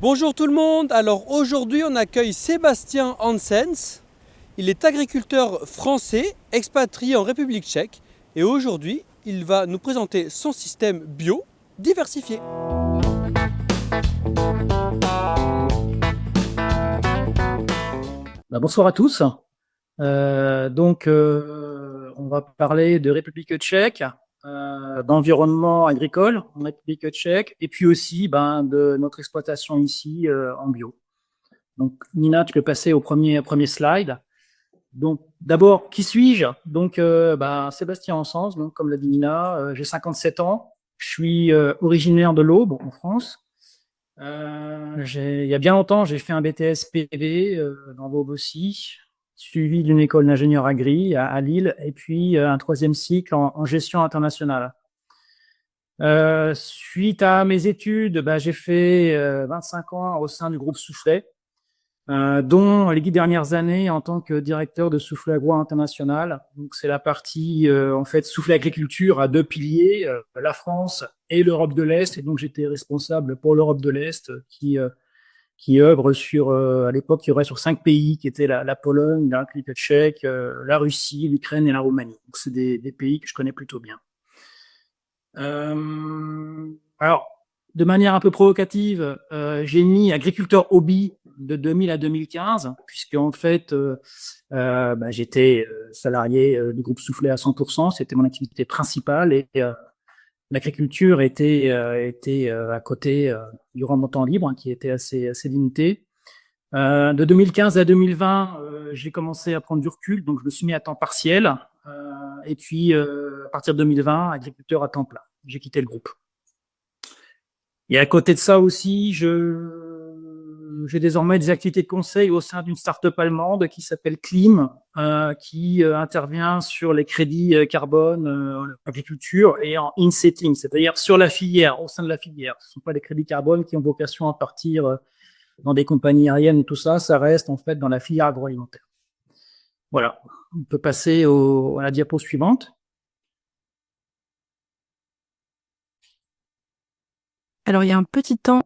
Bonjour tout le monde, alors aujourd'hui on accueille Sébastien Hansens. Il est agriculteur français, expatrié en République tchèque et aujourd'hui il va nous présenter son système bio diversifié. Bonsoir à tous. On va parler de République tchèque, d'environnement agricole en République tchèque, et puis aussi de notre exploitation ici en bio. Donc, Nina, tu peux passer au premier slide. Donc, d'abord, qui suis-je? Sébastien Hansens, donc, comme l'a dit Nina, j'ai 57 ans. Je suis originaire de l'Aube, en France. Il y a bien longtemps, j'ai fait un BTS PV dans l'Aube aussi, suivi d'une école d'ingénieur agri à Lille, et puis un troisième cycle en gestion internationale. Suite à mes études, j'ai fait 25 ans au sein du groupe Soufflet, dont les 10 dernières années en tant que directeur de Soufflet Agro International. Donc c'est la partie en fait Soufflet Agriculture à deux piliers, la France et l'Europe de l'Est. Et donc j'étais responsable pour l'Europe de l'Est qui œuvre sur à l'époque il y aurait sur 5 pays qui étaient la Pologne, la République tchèque, la Russie, l'Ukraine et la Roumanie. Donc c'est des pays que je connais plutôt bien. Alors, de manière un peu provocative, j'ai mis agriculteur hobby de 2000 à 2015, puisque en fait, j'étais salarié du groupe Soufflet à 100%, c'était mon activité principale et l'agriculture était à côté durant mon temps libre, hein, qui était assez limité. De 2015 à 2020, j'ai commencé à prendre du recul, donc je me suis mis à temps partiel. Et puis, à partir de 2020, agriculteur à temps plein. J'ai quitté le groupe. Et à côté de ça aussi, j'ai désormais des activités de conseil au sein d'une start-up allemande qui s'appelle Klim, qui intervient sur les crédits carbone en agriculture et en in-setting, c'est-à-dire sur la filière, au sein de la filière. Ce ne sont pas des crédits carbone qui ont vocation à partir dans des compagnies aériennes et tout ça, ça reste en fait dans la filière agroalimentaire. Voilà, on peut passer à la diapo suivante. Alors, il y a un petit temps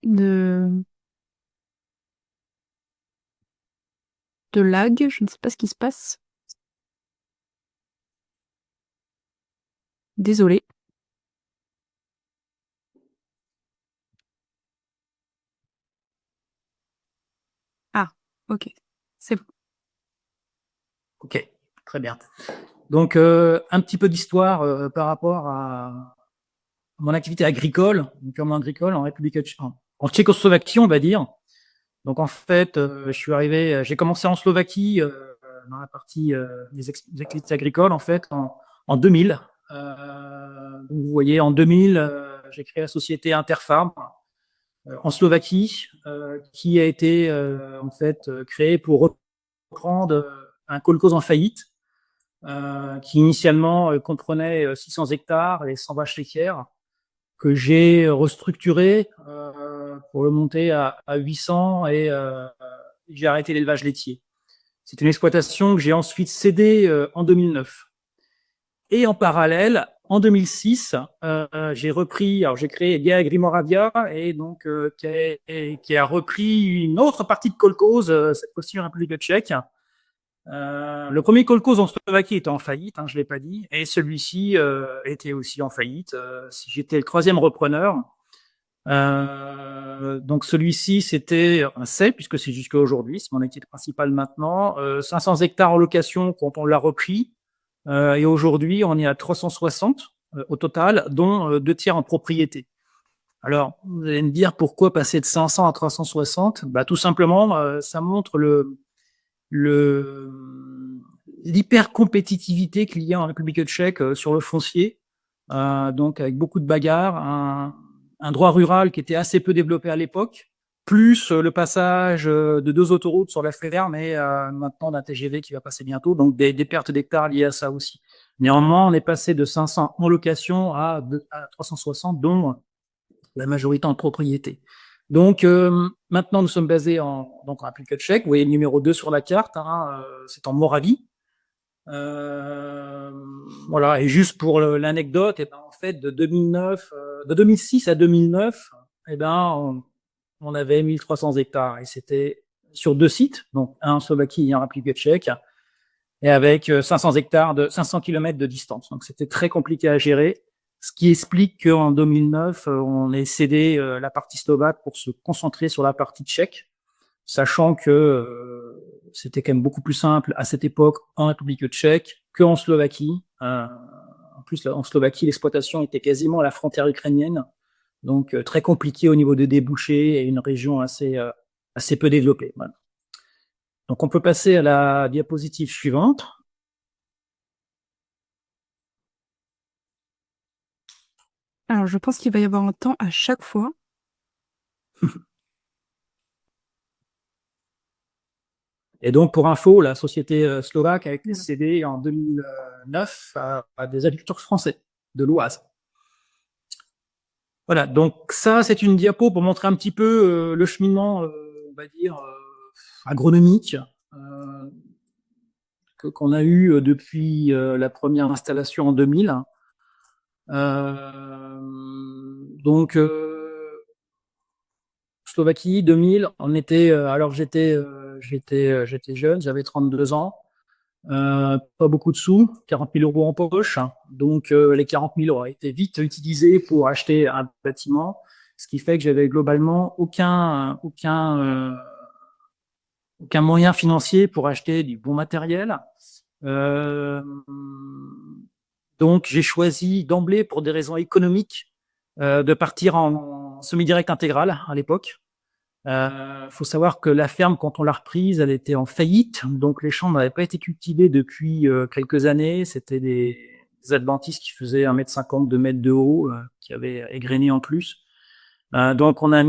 de lag, je ne sais pas ce qui se passe. Désolée. Ah, ok, c'est bon. Ok, très bien. Donc, un petit peu d'histoire par rapport à mon activité agricole, purement agricole, en République en Tchécoslovaquie, on va dire. Donc, en fait, j'ai commencé en Slovaquie dans la partie des activités agricoles, en fait, en 2000. Vous voyez, en 2000, j'ai créé la société Interfarm en Slovaquie, qui a été en fait créée pour reprendre un kolkhoz en faillite, qui initialement comprenait 600 hectares et 100 vaches laitières, que j'ai restructuré pour le monter à 800 et j'ai arrêté l'élevage laitier. C'est une exploitation que j'ai ensuite cédée en 2009. Et en parallèle, en 2006, j'ai repris, alors j'ai créé Gaia Agrimoravia et donc qui a repris une autre partie de kolkhoz, cette fois-ci en République tchèque. Le premier kolkhoz en Slovaquie était en faillite, hein, je l'ai pas dit, et celui-ci était aussi en faillite. J'étais le troisième repreneur. Donc celui-ci, c'était un C, puisque c'est jusqu'à aujourd'hui, c'est mon activité principale maintenant. 500 hectares en location quand on l'a repris. Et aujourd'hui, on est à 360 au total, dont 2 tiers en propriété. Alors, vous allez me dire pourquoi passer de 500 à 360? Tout simplement, ça montre l'hyper compétitivité qu'il y a en République tchèque sur le foncier, donc avec beaucoup de bagarres, un droit rural qui était assez peu développé à l'époque, plus le passage de 2 autoroutes sur la ferme et maintenant d'un TGV qui va passer bientôt, donc des pertes d'hectares liées à ça aussi. Néanmoins, on est passé de 500 en location à 360, dont la majorité en propriété. Donc maintenant, nous sommes basés en République tchèque. Vous voyez le numéro 2 sur la carte, hein, c'est en Moravie. Voilà, et juste pour l'anecdote, en fait, de 2006 à 2009, on avait 1300 hectares et c'était sur 2 sites, donc un en Slovaquie et un en République tchèque, et avec 500 hectares de 500 km de distance. Donc c'était très compliqué à gérer, ce qui explique qu'en 2009, on ait cédé la partie slovaque pour se concentrer sur la partie tchèque, sachant que c'était quand même beaucoup plus simple à cette époque en République tchèque qu'en Slovaquie. En plus, en Slovaquie, l'exploitation était quasiment à la frontière ukrainienne, donc très compliqué au niveau des débouchés et une région assez peu développée. Voilà. Donc on peut passer à la diapositive suivante. Alors, je pense qu'il va y avoir un temps à chaque fois. Et donc, pour info, la société slovaque a été cédée en 2009 à des agriculteurs français de l'Oise. Voilà, donc ça, c'est une diapo pour montrer un petit peu le cheminement, on va dire, agronomique qu'on a eu depuis la première installation en 2000. Donc, Slovaquie, 2000, on était, alors j'étais jeune, j'avais 32 ans. Pas beaucoup de sous, 40 000 euros en poche. Donc, les 40 000 auraient été vite utilisés pour acheter un bâtiment, ce qui fait que j'avais globalement aucun moyen financier pour acheter du bon matériel. Donc, j'ai choisi d'emblée, pour des raisons économiques, de partir en semi-direct intégral à l'époque. Faut savoir que la ferme, quand on l'a reprise, elle était en faillite, donc les champs n'avaient pas été cultivés depuis quelques années. C'était des adventices qui faisaient 1,50 m, 2 mètres de haut, qui avaient égrené en plus. Donc on a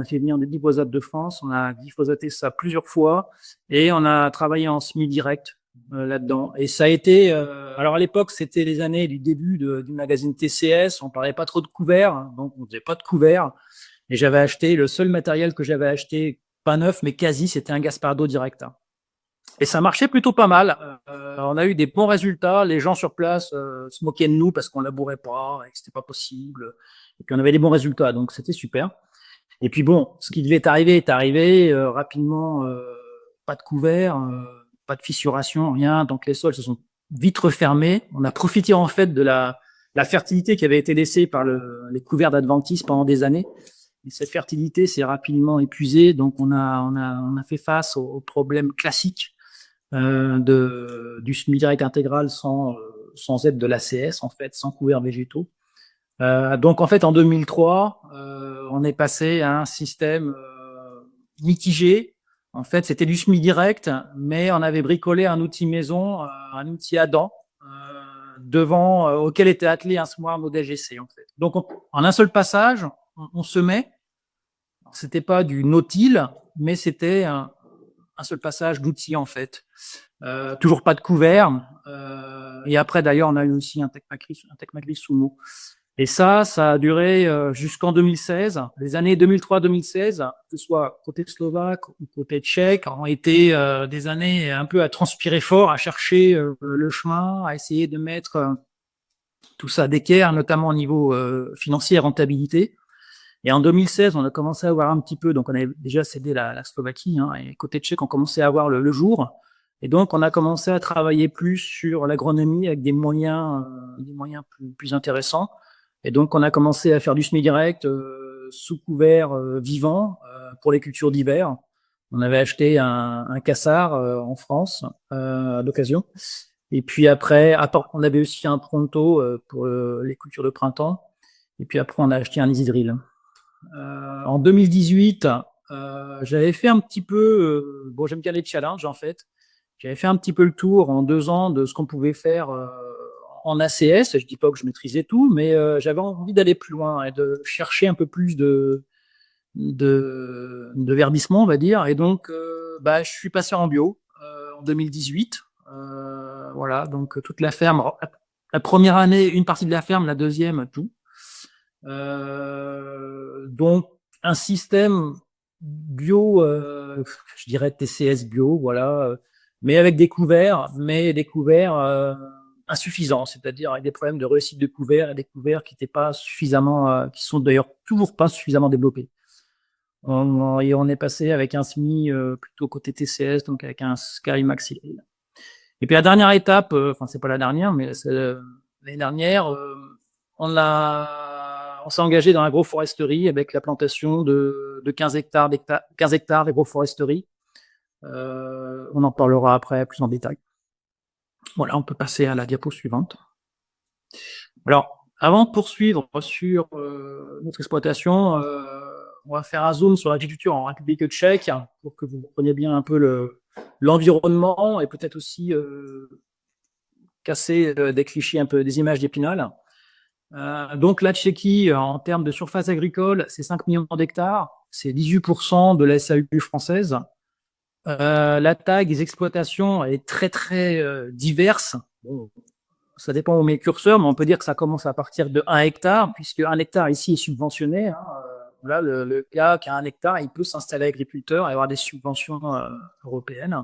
fait venir des glyphosates de France, on a glyphosaté ça plusieurs fois et on a travaillé en semi-direct là-dedans. Et ça a été, alors à l'époque c'était les années du début du magazine TCS, on parlait pas trop de couverts, donc on faisait pas de couverts. Et j'avais acheté, le seul matériel que j'avais acheté, pas neuf, mais quasi, c'était un Gaspardo Directa. Et ça marchait plutôt pas mal. On a eu des bons résultats. Les gens sur place se moquaient de nous parce qu'on labourait pas et que c'était pas possible. Et puis on avait des bons résultats, donc c'était super. Et puis bon, ce qui devait arriver est arrivé rapidement. Pas de couvert, pas de fissuration, rien. Donc les sols se sont vite refermés. On a profité en fait de la fertilité qui avait été laissée par les couverts d'Adventis pendant des années. Et cette fertilité s'est rapidement épuisée, donc on a fait face aux problèmes classiques du semi-direct intégral sans aide de l'ACS, en fait, sans couverts végétaux. Donc en fait, en 2003, on est passé à un système mitigé. En fait, c'était du semi-direct, mais on avait bricolé un outil maison, un outil Adam, auquel était attelé un semoir modèle GC, en fait. Donc en un seul passage, on semait. C'était pas du no-till, mais c'était un seul passage d'outils en fait. Toujours pas de couvert. Et après d'ailleurs, on a eu aussi un Tecmacris Sumo. Et ça a duré jusqu'en 2016. Les années 2003-2016, que ce soit côté slovaque ou côté tchèque, ont été des années un peu à transpirer fort, à chercher le chemin, à essayer de mettre tout ça d'équerre, notamment au niveau financier et rentabilité. Et en 2016, on a commencé à voir un petit peu, donc on avait déjà cédé la Slovaquie, et côté tchèque, on commençait à voir le jour. Et donc, on a commencé à travailler plus sur l'agronomie avec des moyens plus intéressants. Et donc, on a commencé à faire du semi-direct sous couvert vivant pour les cultures d'hiver. On avait acheté un cassard en France d'occasion. Et puis après, on avait aussi un Pronto pour les cultures de printemps. Et puis après, on a acheté un Isidril. En 2018, j'avais fait un petit peu, j'aime bien les challenges en fait. J'avais fait un petit peu le tour en 2 ans de ce qu'on pouvait faire en ACS. Je dis pas que je maîtrisais tout, mais j'avais envie d'aller plus loin et de chercher un peu plus de verdissement, on va dire. Et donc, je suis passé en bio en 2018. Voilà, donc toute la ferme, la première année, une partie de la ferme, la deuxième, tout. Donc un système bio, je dirais TCS bio, voilà, mais avec des couverts, insuffisants, c'est-à-dire avec des problèmes de réussite de couverts et des couverts qui n'étaient pas suffisamment, qui sont d'ailleurs toujours pas suffisamment développés. Et on est passé avec un SMI plutôt côté TCS, donc avec un Sky Max Hill. Et puis la dernière étape, enfin c'est pas la dernière, mais c'est l'année dernière, on s'est engagé dans l'agroforesterie avec la plantation de 15 hectares d'agroforesterie. On en parlera après plus en détail. Voilà, on peut passer à la diapo suivante. Alors, avant de poursuivre sur notre exploitation, on va faire un zoom sur l'agriculture en République tchèque pour que vous compreniez bien un peu l'environnement et peut-être aussi casser des clichés, un peu des images d'Épinal. Donc la Tchéquie, en termes de surface agricole, c'est 5 millions d'hectares, c'est 18% de la SAU française. La taille des exploitations est très très diverse. Bon, ça dépend où on met le curseur, mais on peut dire que ça commence à partir de 1 hectare, puisque 1 hectare ici est subventionné. Voilà, le gars qui a 1 hectare, il peut s'installer agriculteur et avoir des subventions européennes.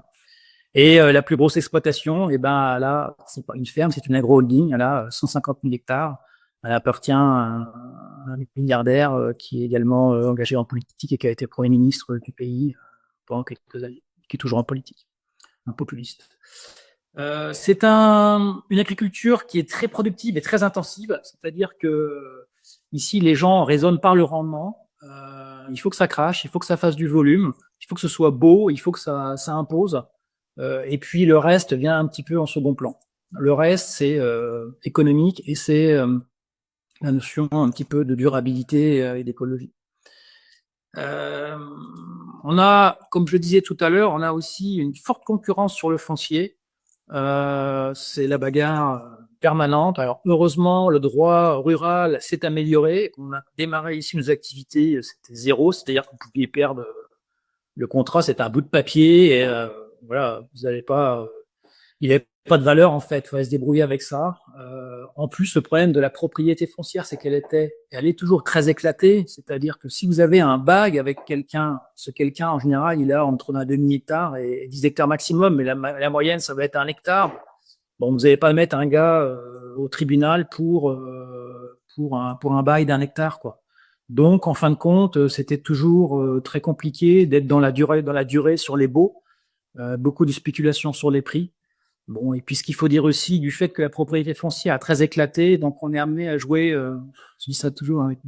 Et la plus grosse exploitation, et ben là, c'est pas une ferme, c'est une agro-holding. Elle a 150 000 hectares. Elle appartient à un milliardaire qui est également engagé en politique et qui a été Premier ministre du pays pendant quelques années, qui est toujours en politique, un populiste. C'est une agriculture qui est très productive et très intensive, c'est-à-dire que ici les gens raisonnent par le rendement. Il faut que ça crache, il faut que ça fasse du volume, il faut que ce soit beau, il faut que ça impose. Et puis le reste vient un petit peu en second plan. Le reste c'est économique et c'est la notion un petit peu de durabilité et d'écologie. On a, comme je le disais tout à l'heure, on a aussi une forte concurrence sur le foncier. C'est la bagarre permanente. Alors heureusement, le droit rural s'est amélioré. On a démarré ici nos activités, c'était zéro, c'est-à-dire que vous pouviez perdre le contrat, c'est un bout de papier. Et voilà, vous n'allez pas, il n'avait pas de valeur en fait. Il fallait se débrouiller avec ça. En plus, le problème de la propriété foncière, c'est elle est toujours très éclatée. C'est-à-dire que si vous avez un bail avec quelqu'un, ce quelqu'un en général, il a entre un demi-hectare et 10 hectares maximum, mais la moyenne, ça va être 1 hectare. Bon, vous n'allez pas mettre un gars au tribunal pour un bail d'1 hectare, quoi. Donc, en fin de compte, c'était toujours très compliqué d'être dans la durée sur les baux. Beaucoup de spéculation sur les prix. Bon, et puis ce qu'il faut dire aussi du fait que la propriété foncière a très éclaté, donc on est amené à jouer, je dis ça toujours avec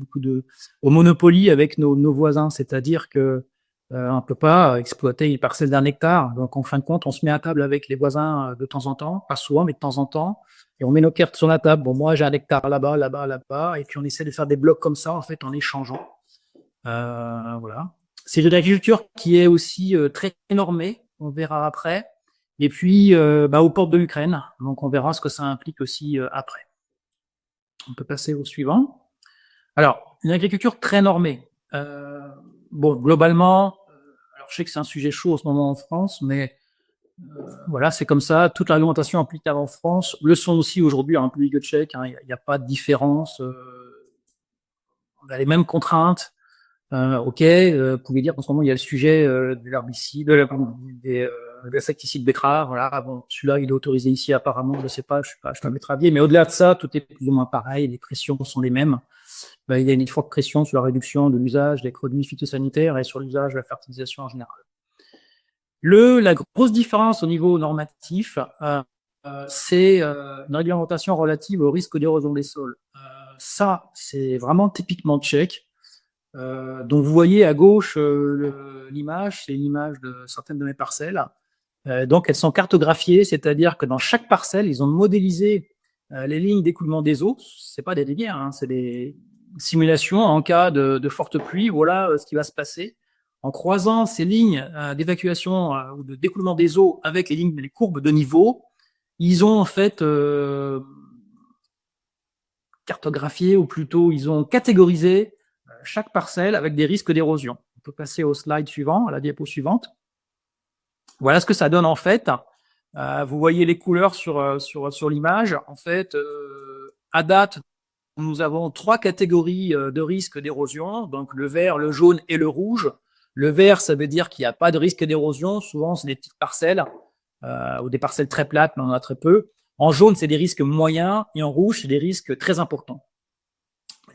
au Monopoly avec nos voisins, c'est-à-dire que on peut pas exploiter une parcelle d'1 hectare, donc en fin de compte, on se met à table avec les voisins de temps en temps, pas souvent, mais de temps en temps, et on met nos cartes sur la table. Bon, moi j'ai 1 hectare là-bas, là-bas, là-bas, et puis on essaie de faire des blocs comme ça, en fait, en échangeant. Voilà. C'est une agriculture qui est aussi très normée, on verra après. Et puis, aux portes de l'Ukraine. Donc, on verra ce que ça implique aussi après. On peut passer au suivant. Alors, une agriculture très normée. Globalement, alors je sais que c'est un sujet chaud en ce moment en France, mais voilà, c'est comme ça. Toute l'alimentation applicable en France le sont aussi aujourd'hui en République tchèque. Il n'y a pas de différence. On a les mêmes contraintes. Ok, vous pouvez dire qu'en ce moment, il y a le sujet de l'herbicide, des insecticides betteraves. Voilà, bon, celui-là, il est autorisé ici apparemment, je sais pas, je suis pas un betteravier, mais au-delà de ça, tout est plus ou moins pareil, les pressions sont les mêmes. Il y a une forte pression sur la réduction de l'usage des produits phytosanitaires et sur l'usage de la fertilisation en général. La grosse différence au niveau normatif, c'est une réglementation relative au risque d'érosion des sols. Ça, c'est vraiment typiquement tchèque. Donc vous voyez à gauche l'image, c'est une image de certaines de mes parcelles. Donc elles sont cartographiées, c'est-à-dire que dans chaque parcelle, ils ont modélisé les lignes d'écoulement des eaux. C'est pas des rivières, hein, c'est des simulations en cas de forte pluie. Voilà ce qui va se passer. En croisant ces lignes d'évacuation ou de d'écoulement des eaux avec les courbes de niveau, ils ont en fait cartographié, ou plutôt ils ont catégorisé chaque parcelle avec des risques d'érosion. On peut passer au slide suivant, à la diapo suivante. Voilà ce que ça donne en fait. Vous voyez les couleurs sur l'image. En fait, à date, nous avons 3 catégories de risques d'érosion, donc le vert, le jaune et le rouge. Le vert, ça veut dire qu'il n'y a pas de risque d'érosion. Souvent, c'est des petites parcelles ou des parcelles très plates, mais on en a très peu. En jaune, c'est des risques moyens et en rouge, c'est des risques très importants.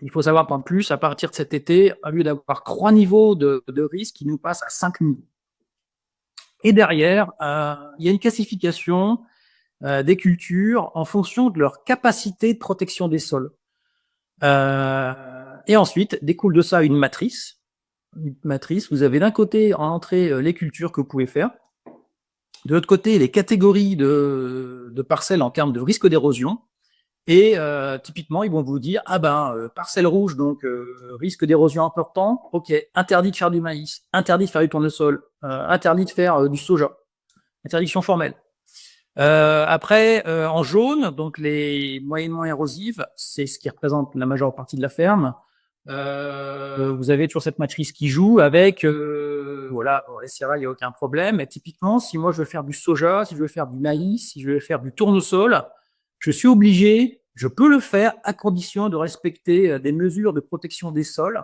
Il faut savoir qu'en plus, à partir de cet été, au lieu d'avoir 3 niveaux de risque, il nous passe à 5 niveaux. Et derrière, il y a une classification des cultures en fonction de leur capacité de protection des sols. Et ensuite, découle de ça une matrice. Une matrice, vous avez d'un côté en entrée les cultures que vous pouvez faire, de l'autre côté les catégories de parcelles en termes de risque d'érosion. Et typiquement, ils vont vous dire, parcelle rouge, donc risque d'érosion important, ok, interdit de faire du maïs, interdit de faire du tournesol, interdit de faire du soja, interdiction formelle. Après, en jaune, donc les moyennement érosives, c'est ce qui représente la majeure partie de la ferme. Vous avez toujours cette matrice qui joue avec, voilà, bon, les céréales, il n'y a aucun problème. Et typiquement, si moi je veux faire du soja, si je veux faire du maïs, si je veux faire du tournesol, je suis obligé, je peux le faire à condition de respecter des mesures de protection des sols.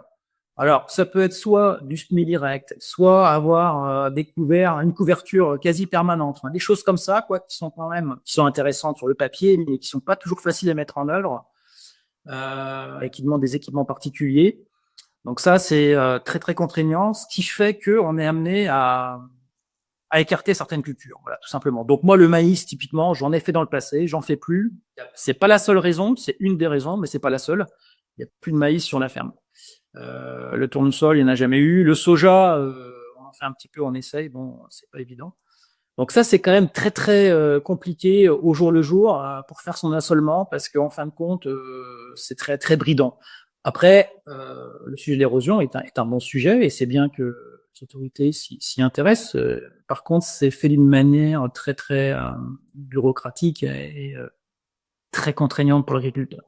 Alors, ça peut être soit du semi-direct, soit avoir découvert une couverture quasi permanente, enfin, des choses comme ça, quoi, qui sont quand même, qui sont intéressantes sur le papier, mais qui sont pas toujours faciles à mettre en œuvre, et qui demandent des équipements particuliers. Donc ça, c'est très très contraignant, ce qui fait qu'on est amené à écarter certaines cultures, voilà, tout simplement. Donc moi, le maïs, typiquement, j'en ai fait dans le passé, j'en fais plus. C'est pas la seule raison, c'est une des raisons, mais c'est pas la seule. Il y a plus de maïs sur la ferme. Le tournesol, il n'y en a jamais eu. Le soja, on en fait un petit peu, on essaye. Bon, c'est pas évident. Donc ça, c'est quand même très très compliqué au jour le jour pour faire son assolement parce qu'en fin de compte, c'est très très bridant. Après, le sujet de l'érosion est un bon sujet et c'est bien que les autorités s'y intéressent. Par contre, c'est fait d'une manière très très bureaucratique et très contraignante pour l'agriculteur.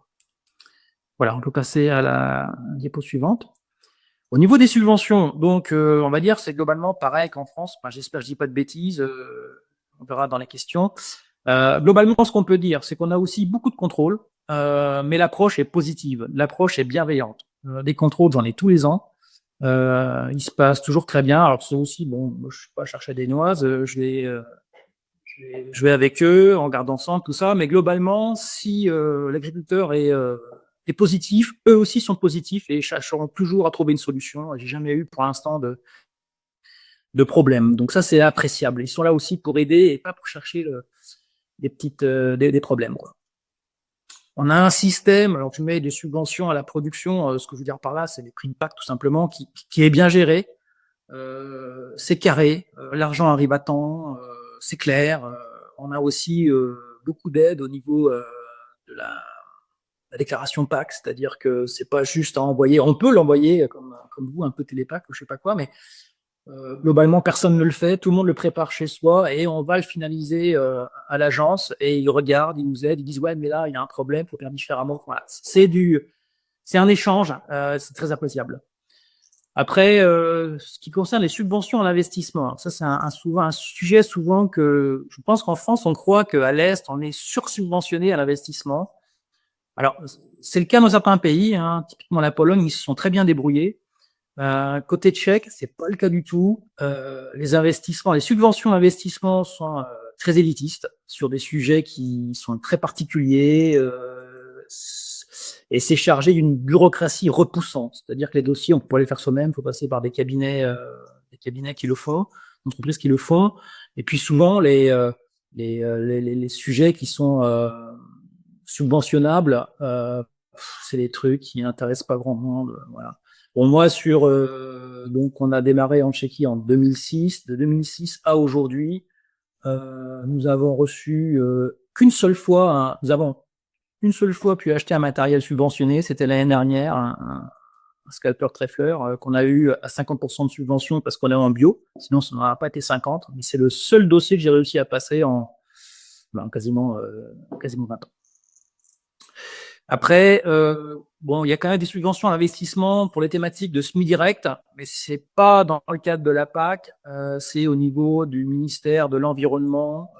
Voilà, on peut passer à la diapo suivante. Au niveau des subventions, donc on va dire c'est globalement pareil qu'en France. Enfin, j'espère que je dis pas de bêtises. On verra dans les questions. Globalement, ce qu'on peut dire, c'est qu'on a aussi beaucoup de contrôles, mais l'approche est positive, l'approche est bienveillante. Des contrôles, j'en ai tous les ans. Il se passe toujours très bien. Alors c'est aussi bon, moi, je suis pas chercher des noises, je vais avec eux, on regarde ensemble tout ça. Mais globalement, si l'agriculteur est positif, eux aussi sont positifs et chercheront toujours à trouver une solution. J'ai jamais eu pour l'instant de problème. Donc ça, c'est appréciable. Ils sont là aussi pour aider et pas pour chercher des problèmes, quoi. On a un système, alors tu mets des subventions à la production, ce que je veux dire par là, c'est les prix de PAC tout simplement, qui est bien géré. C'est carré, l'argent arrive à temps, c'est clair. On a aussi beaucoup d'aide au niveau de la déclaration PAC, c'est-à-dire que c'est pas juste à envoyer, on peut l'envoyer comme vous, un peu télépack ou je sais pas quoi, mais globalement personne ne le fait, tout le monde le prépare chez soi et on va le finaliser à l'agence et ils regardent, ils nous aident, ils disent ouais mais là il y a un problème, faut faire différemment. Voilà, c'est un échange, c'est très appréciable. Après, ce qui concerne les subventions à l'investissement, ça c'est souvent un sujet que je pense qu'en France on croit qu'à l'est on est sursubventionné à l'investissement. Alors c'est le cas dans certains pays, hein, typiquement la Pologne, ils se sont très bien débrouillés. Côté tchèque, c'est pas le cas du tout. Les subventions d'investissement sont très élitistes sur des sujets qui sont très particuliers et c'est chargé d'une bureaucratie repoussante. C'est-à-dire que les dossiers, on peut pas les faire soi-même, il faut passer par des cabinets qui le font, entreprises qui le font. Et puis souvent les sujets qui sont subventionnables, c'est des trucs qui intéressent pas grand monde. Voilà. Bon, moi, donc, on a démarré en Tchéquie en 2006. De 2006 à aujourd'hui, nous avons reçu qu'une seule fois, nous avons une seule fois pu acheter un matériel subventionné. C'était l'année dernière, un scalpeur trèfleur qu'on a eu à 50% de subvention parce qu'on est en bio. Sinon, ça n'aurait pas été 50. Mais c'est le seul dossier que j'ai réussi à passer en quasiment 20 ans. Après, bon, il y a quand même des subventions à l'investissement pour les thématiques de semi-direct, mais c'est pas dans le cadre de la PAC, c'est au niveau du ministère de l'Environnement.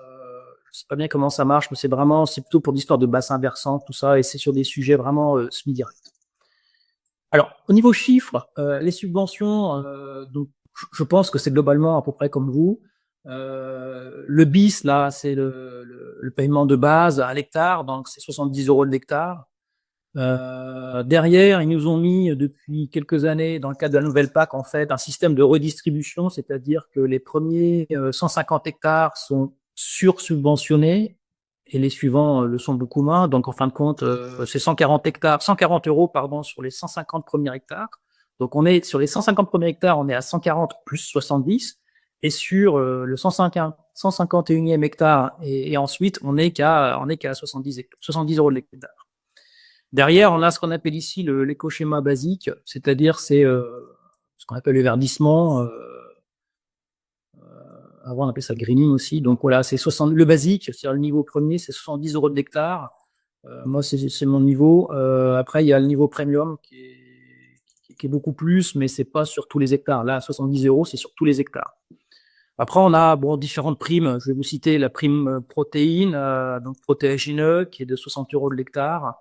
Je sais pas bien comment ça marche, mais c'est plutôt pour l'histoire de bassins versants, tout ça, et c'est sur des sujets vraiment semi-direct. Alors, au niveau chiffres, les subventions, donc, je pense que c'est globalement à peu près comme vous. Le BIS, là, c'est le paiement de base à l'hectare, donc c'est 70 € de l'hectare. Derrière, ils nous ont mis depuis quelques années, dans le cadre de la nouvelle PAC, en fait, un système de redistribution, c'est-à-dire que les premiers 150 hectares sont sursubventionnés et les suivants le sont beaucoup moins. Donc, en fin de compte, c'est 140 hectares, 140 euros, pardon, sur les 150 premiers hectares. Donc, on est sur les 150 premiers hectares, on est à 140 plus 70. Et sur le 151e hectare, et ensuite, on n'est qu'à 70 euros de l'hectare. Derrière, on a ce qu'on appelle ici l'éco-schéma basique, c'est-à-dire c'est ce qu'on appelle le verdissement. Avant, on appelait ça le greening aussi. Donc voilà, c'est le basique, c'est-à-dire le niveau premier, c'est 70 euros de l'hectare. Moi, c'est mon niveau. Après, il y a le niveau premium qui est beaucoup plus, mais c'est pas sur tous les hectares. Là, 70 euros, c'est sur tous les hectares. Après, on a différentes primes. Je vais vous citer la prime protéine, donc protéagineux, qui est de 60 euros de l'hectare.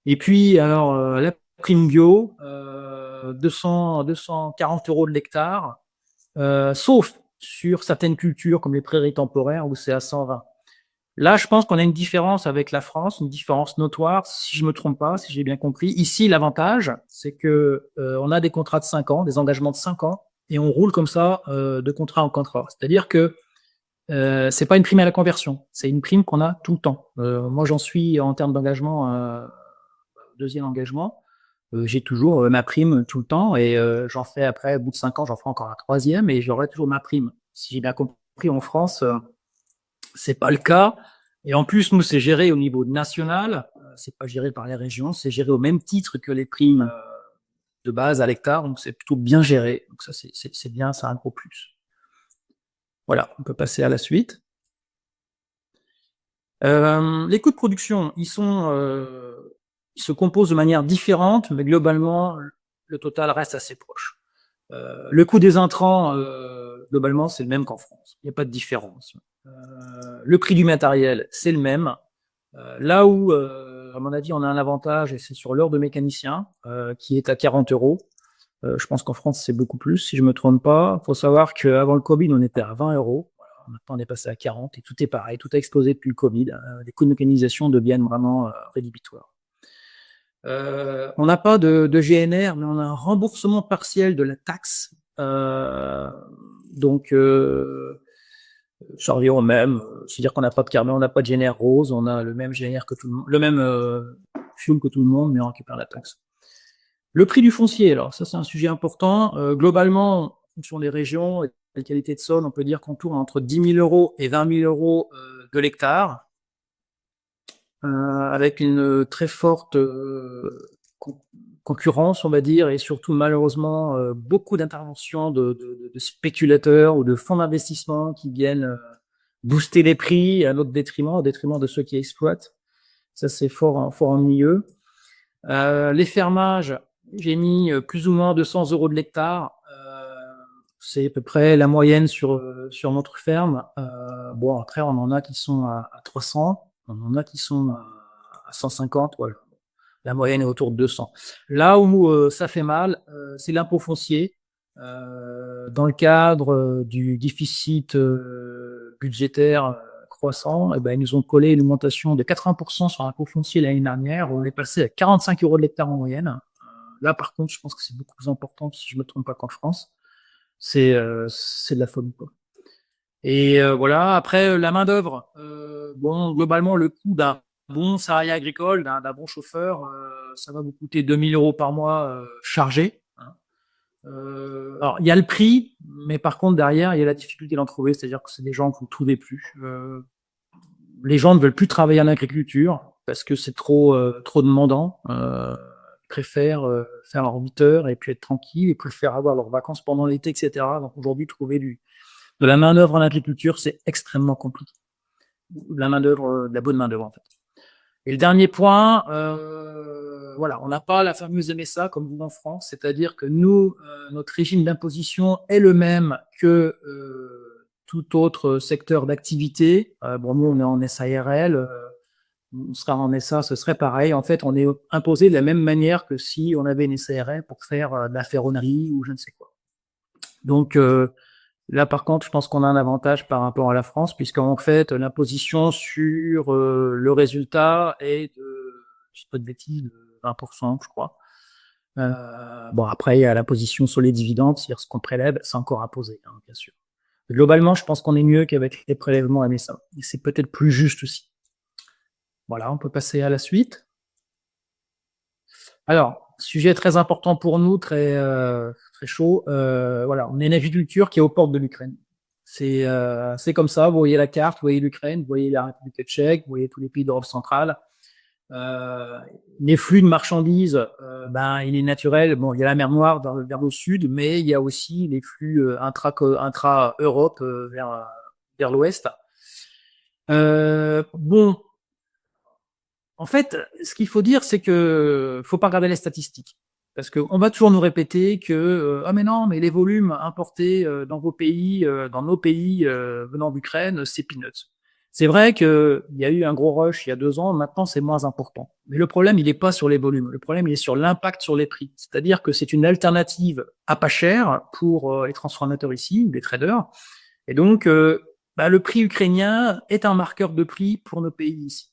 Et puis, alors, la prime bio, 240 euros de l'hectare, sauf sur certaines cultures comme les prairies temporaires où c'est à 120. Là, je pense qu'on a une différence avec la France, une différence notoire, si je me trompe pas, si j'ai bien compris. Ici, l'avantage, c'est que on a des contrats de 5 ans, des engagements de 5 ans, et on roule comme ça de contrat en contrat. C'est-à-dire que c'est pas une prime à la conversion, c'est une prime qu'on a tout le temps. Moi, j'en suis en termes d'engagement, deuxième engagement. J'ai toujours ma prime tout le temps et j'en fais après, au bout de 5 ans, j'en ferai encore un troisième et j'aurai toujours ma prime. Si j'ai bien compris, en France, c'est pas le cas. Et en plus, nous, c'est géré au niveau national. C'est pas géré par les régions, c'est géré au même titre que les primes de base à l'hectare. Donc, c'est plutôt bien géré. Donc, ça, c'est bien, c'est un gros plus. Voilà, on peut passer à la suite. Les coûts de production, ils se composent de manière différente, mais globalement, le total reste assez proche. Le coût des intrants, globalement, c'est le même qu'en France. Il n'y a pas de différence. Le prix du matériel, c'est le même. Là où, à mon avis, on a un avantage, et c'est sur l'heure de mécanicien, qui est à 40 euros. Je pense qu'en France, c'est beaucoup plus, si je me trompe pas. Il faut savoir qu'avant le Covid, on était à 20 euros. Voilà, maintenant, on est passé à 40 et tout est pareil. Tout a explosé depuis le Covid. Les coûts de mécanisation deviennent vraiment rédhibitoires. On n'a pas de GNR, mais on a un remboursement partiel de la taxe. Donc, ça revient au même. C'est-à-dire qu'on n'a pas de carnet, on n'a pas de GNR rose, on a le même GNR que tout le monde, le même fuel que tout le monde, mais on récupère la taxe. Le prix du foncier, alors ça c'est un sujet important. Globalement, en fonction des régions et de la qualité de sol, on peut dire qu'on tourne entre 10 000 euros et 20 000 euros de l'hectare, avec une très forte concurrence, on va dire, et surtout malheureusement beaucoup d'interventions de spéculateurs ou de fonds d'investissement qui viennent booster les prix à notre détriment, au détriment de ceux qui exploitent. Ça c'est fort ennuyeux. Les fermages, j'ai mis plus ou moins 200 euros de l'hectare. C'est à peu près la moyenne sur notre ferme. Bon, après, on en a qui sont à 300, on en a qui sont à 150. Voilà. La moyenne est autour de 200. Là où ça fait mal, c'est l'impôt foncier. Dans le cadre du déficit budgétaire croissant, ils nous ont collé une augmentation de 80% sur l'impôt foncier l'année dernière. On est passé à 45 euros de l'hectare en moyenne. Là, par contre, je pense que c'est beaucoup plus important, si je ne me trompe pas, qu'en France. C'est de la folie, quoi. Et voilà. Après, la main d'œuvre. Bon, globalement, le coût d'un bon salarié agricole, d'un bon chauffeur, ça va vous coûter 2 000 euros par mois chargé. Hein. Alors, il y a le prix, mais par contre, derrière, il y a la difficulté d'en trouver, c'est-à-dire que c'est des gens que vous ne trouvez plus. Les gens ne veulent plus travailler en agriculture parce que c'est trop demandant. Ils préfèrent faire leurs 8 heures et puis être tranquille. Ils préfèrent avoir leurs vacances pendant l'été, etc. Donc aujourd'hui, trouver de la main-d'œuvre en agriculture, c'est extrêmement compliqué. De la main-d'œuvre, de la bonne main-d'œuvre, en fait. Et le dernier point, voilà, on n'a pas la fameuse MSA comme vous en France, c'est-à-dire que nous, notre régime d'imposition est le même que tout autre secteur d'activité. Bon, nous, on est en SARL, on sera en SA, ce serait pareil. En fait, on est imposé de la même manière que si on avait une SARL pour faire de la ferronnerie ou je ne sais quoi. Donc, là, par contre, je pense qu'on a un avantage par rapport à la France, puisqu'en fait, l'imposition sur le résultat est de, je ne sais pas de bêtises, 20%, je crois. Bon, après, il y a l'imposition sur les dividendes, c'est-à-dire ce qu'on prélève, c'est encore imposé, hein, bien sûr. Globalement, je pense qu'on est mieux qu'avec les prélèvements MSA. Et c'est peut-être plus juste aussi. Voilà, on peut passer à la suite. Alors, sujet très important pour nous, très chaud. Voilà, on est une agriculture qui est aux portes de l'Ukraine. C'est comme ça. Vous voyez la carte, vous voyez l'Ukraine, vous voyez la République tchèque, vous voyez tous les pays d'Europe centrale. Les flux de marchandises, il est naturel. Bon, il y a la mer Noire vers le sud, mais il y a aussi les flux intra-Europe vers l'ouest. Bon, en fait, ce qu'il faut dire, c'est que faut pas regarder les statistiques. Parce qu'on va toujours nous répéter que ah mais non, mais les volumes importés dans vos pays, dans nos pays venant d'Ukraine, c'est peanuts. C'est vrai qu'il y a eu un gros rush il y a 2 ans, maintenant c'est moins important. Mais le problème, il n'est pas sur les volumes, le problème, il est sur l'impact sur les prix. C'est-à-dire que c'est une alternative à pas cher pour les transformateurs ici, les traders. Et donc, le prix ukrainien est un marqueur de prix pour nos pays ici.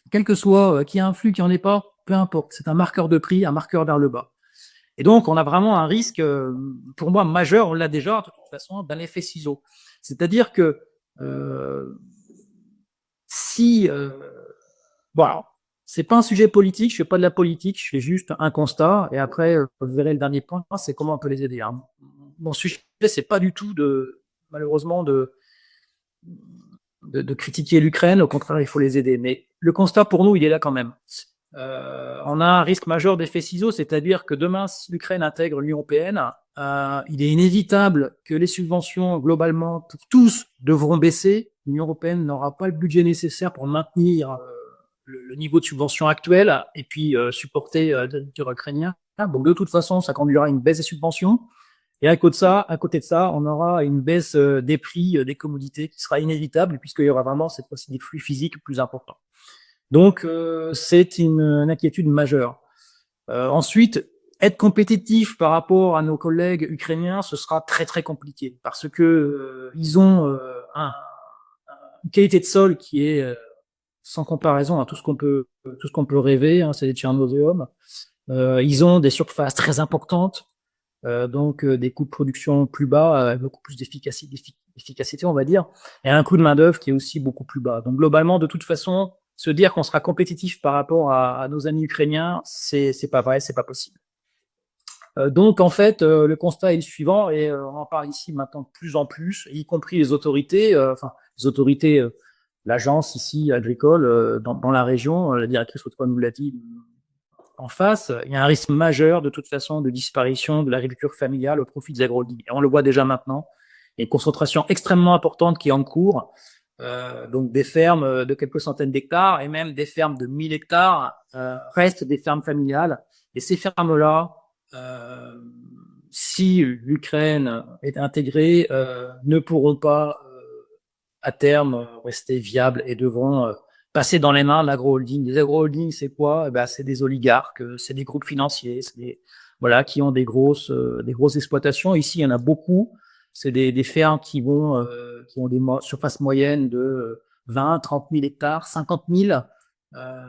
Quel que soit qu'il y ait un flux, qu'il n'y en ait pas, peu importe. C'est un marqueur de prix, un marqueur vers le bas. Et donc, on a vraiment un risque, pour moi, majeur, on l'a déjà, de toute façon, d'un effet ciseau. C'est-à-dire que voilà, c'est pas un sujet politique, je fais pas de la politique, je fais juste un constat, et après, vous verrez le dernier point, c'est comment on peut les aider. Hein. Mon sujet, c'est pas du tout malheureusement, de critiquer l'Ukraine, au contraire, il faut les aider. Mais le constat pour nous, il est là quand même. On a un risque majeur d'effet ciseau, c'est-à-dire que demain, si l'Ukraine intègre l'Union européenne, il est inévitable que les subventions, globalement, tous devront baisser. L'Union européenne n'aura pas le budget nécessaire pour maintenir le niveau de subvention actuel et puis supporter l'agriculteur ukrainien. Donc de toute façon, ça conduira à une baisse des subventions. Et à côté de ça, on aura une baisse des prix des commodités qui sera inévitable puisqu'il y aura vraiment cette fois-ci des flux physiques plus importants. Donc c'est une inquiétude majeure. Ensuite, être compétitif par rapport à nos collègues ukrainiens, ce sera très très compliqué parce que ils ont une qualité de sol qui est sans comparaison à tout ce qu'on peut rêver. Hein, c'est des tchernozyums. Ils ont des surfaces très importantes. Donc des coûts de production plus bas, beaucoup plus d'efficacité, on va dire, et un coût de main-d'œuvre qui est aussi beaucoup plus bas. Donc globalement, de toute façon, se dire qu'on sera compétitif par rapport à nos amis ukrainiens, c'est pas vrai, c'est pas possible. Donc en fait, le constat est le suivant, et on en parle ici maintenant de plus en plus, y compris les autorités, l'agence ici agricole dans la région, la directrice Autrefois nous l'a dit en face, il y a un risque majeur de toute façon de disparition de l'agriculture familiale au profit des agroholdings. Et on le voit déjà maintenant. Il y a une concentration extrêmement importante qui est en cours. Donc des fermes de quelques centaines d'hectares et même des fermes de 1000 hectares restent des fermes familiales. Et ces fermes-là, si l'Ukraine est intégrée, ne pourront pas à terme rester viables et devront passer dans les mains de l'agro-holding. Les agro-holdings, c'est quoi? C'est des oligarques, c'est des groupes financiers, qui ont des grosses exploitations. Ici, il y en a beaucoup. C'est des fermes qui ont des surfaces moyennes de 20, 30 000 hectares, 50 000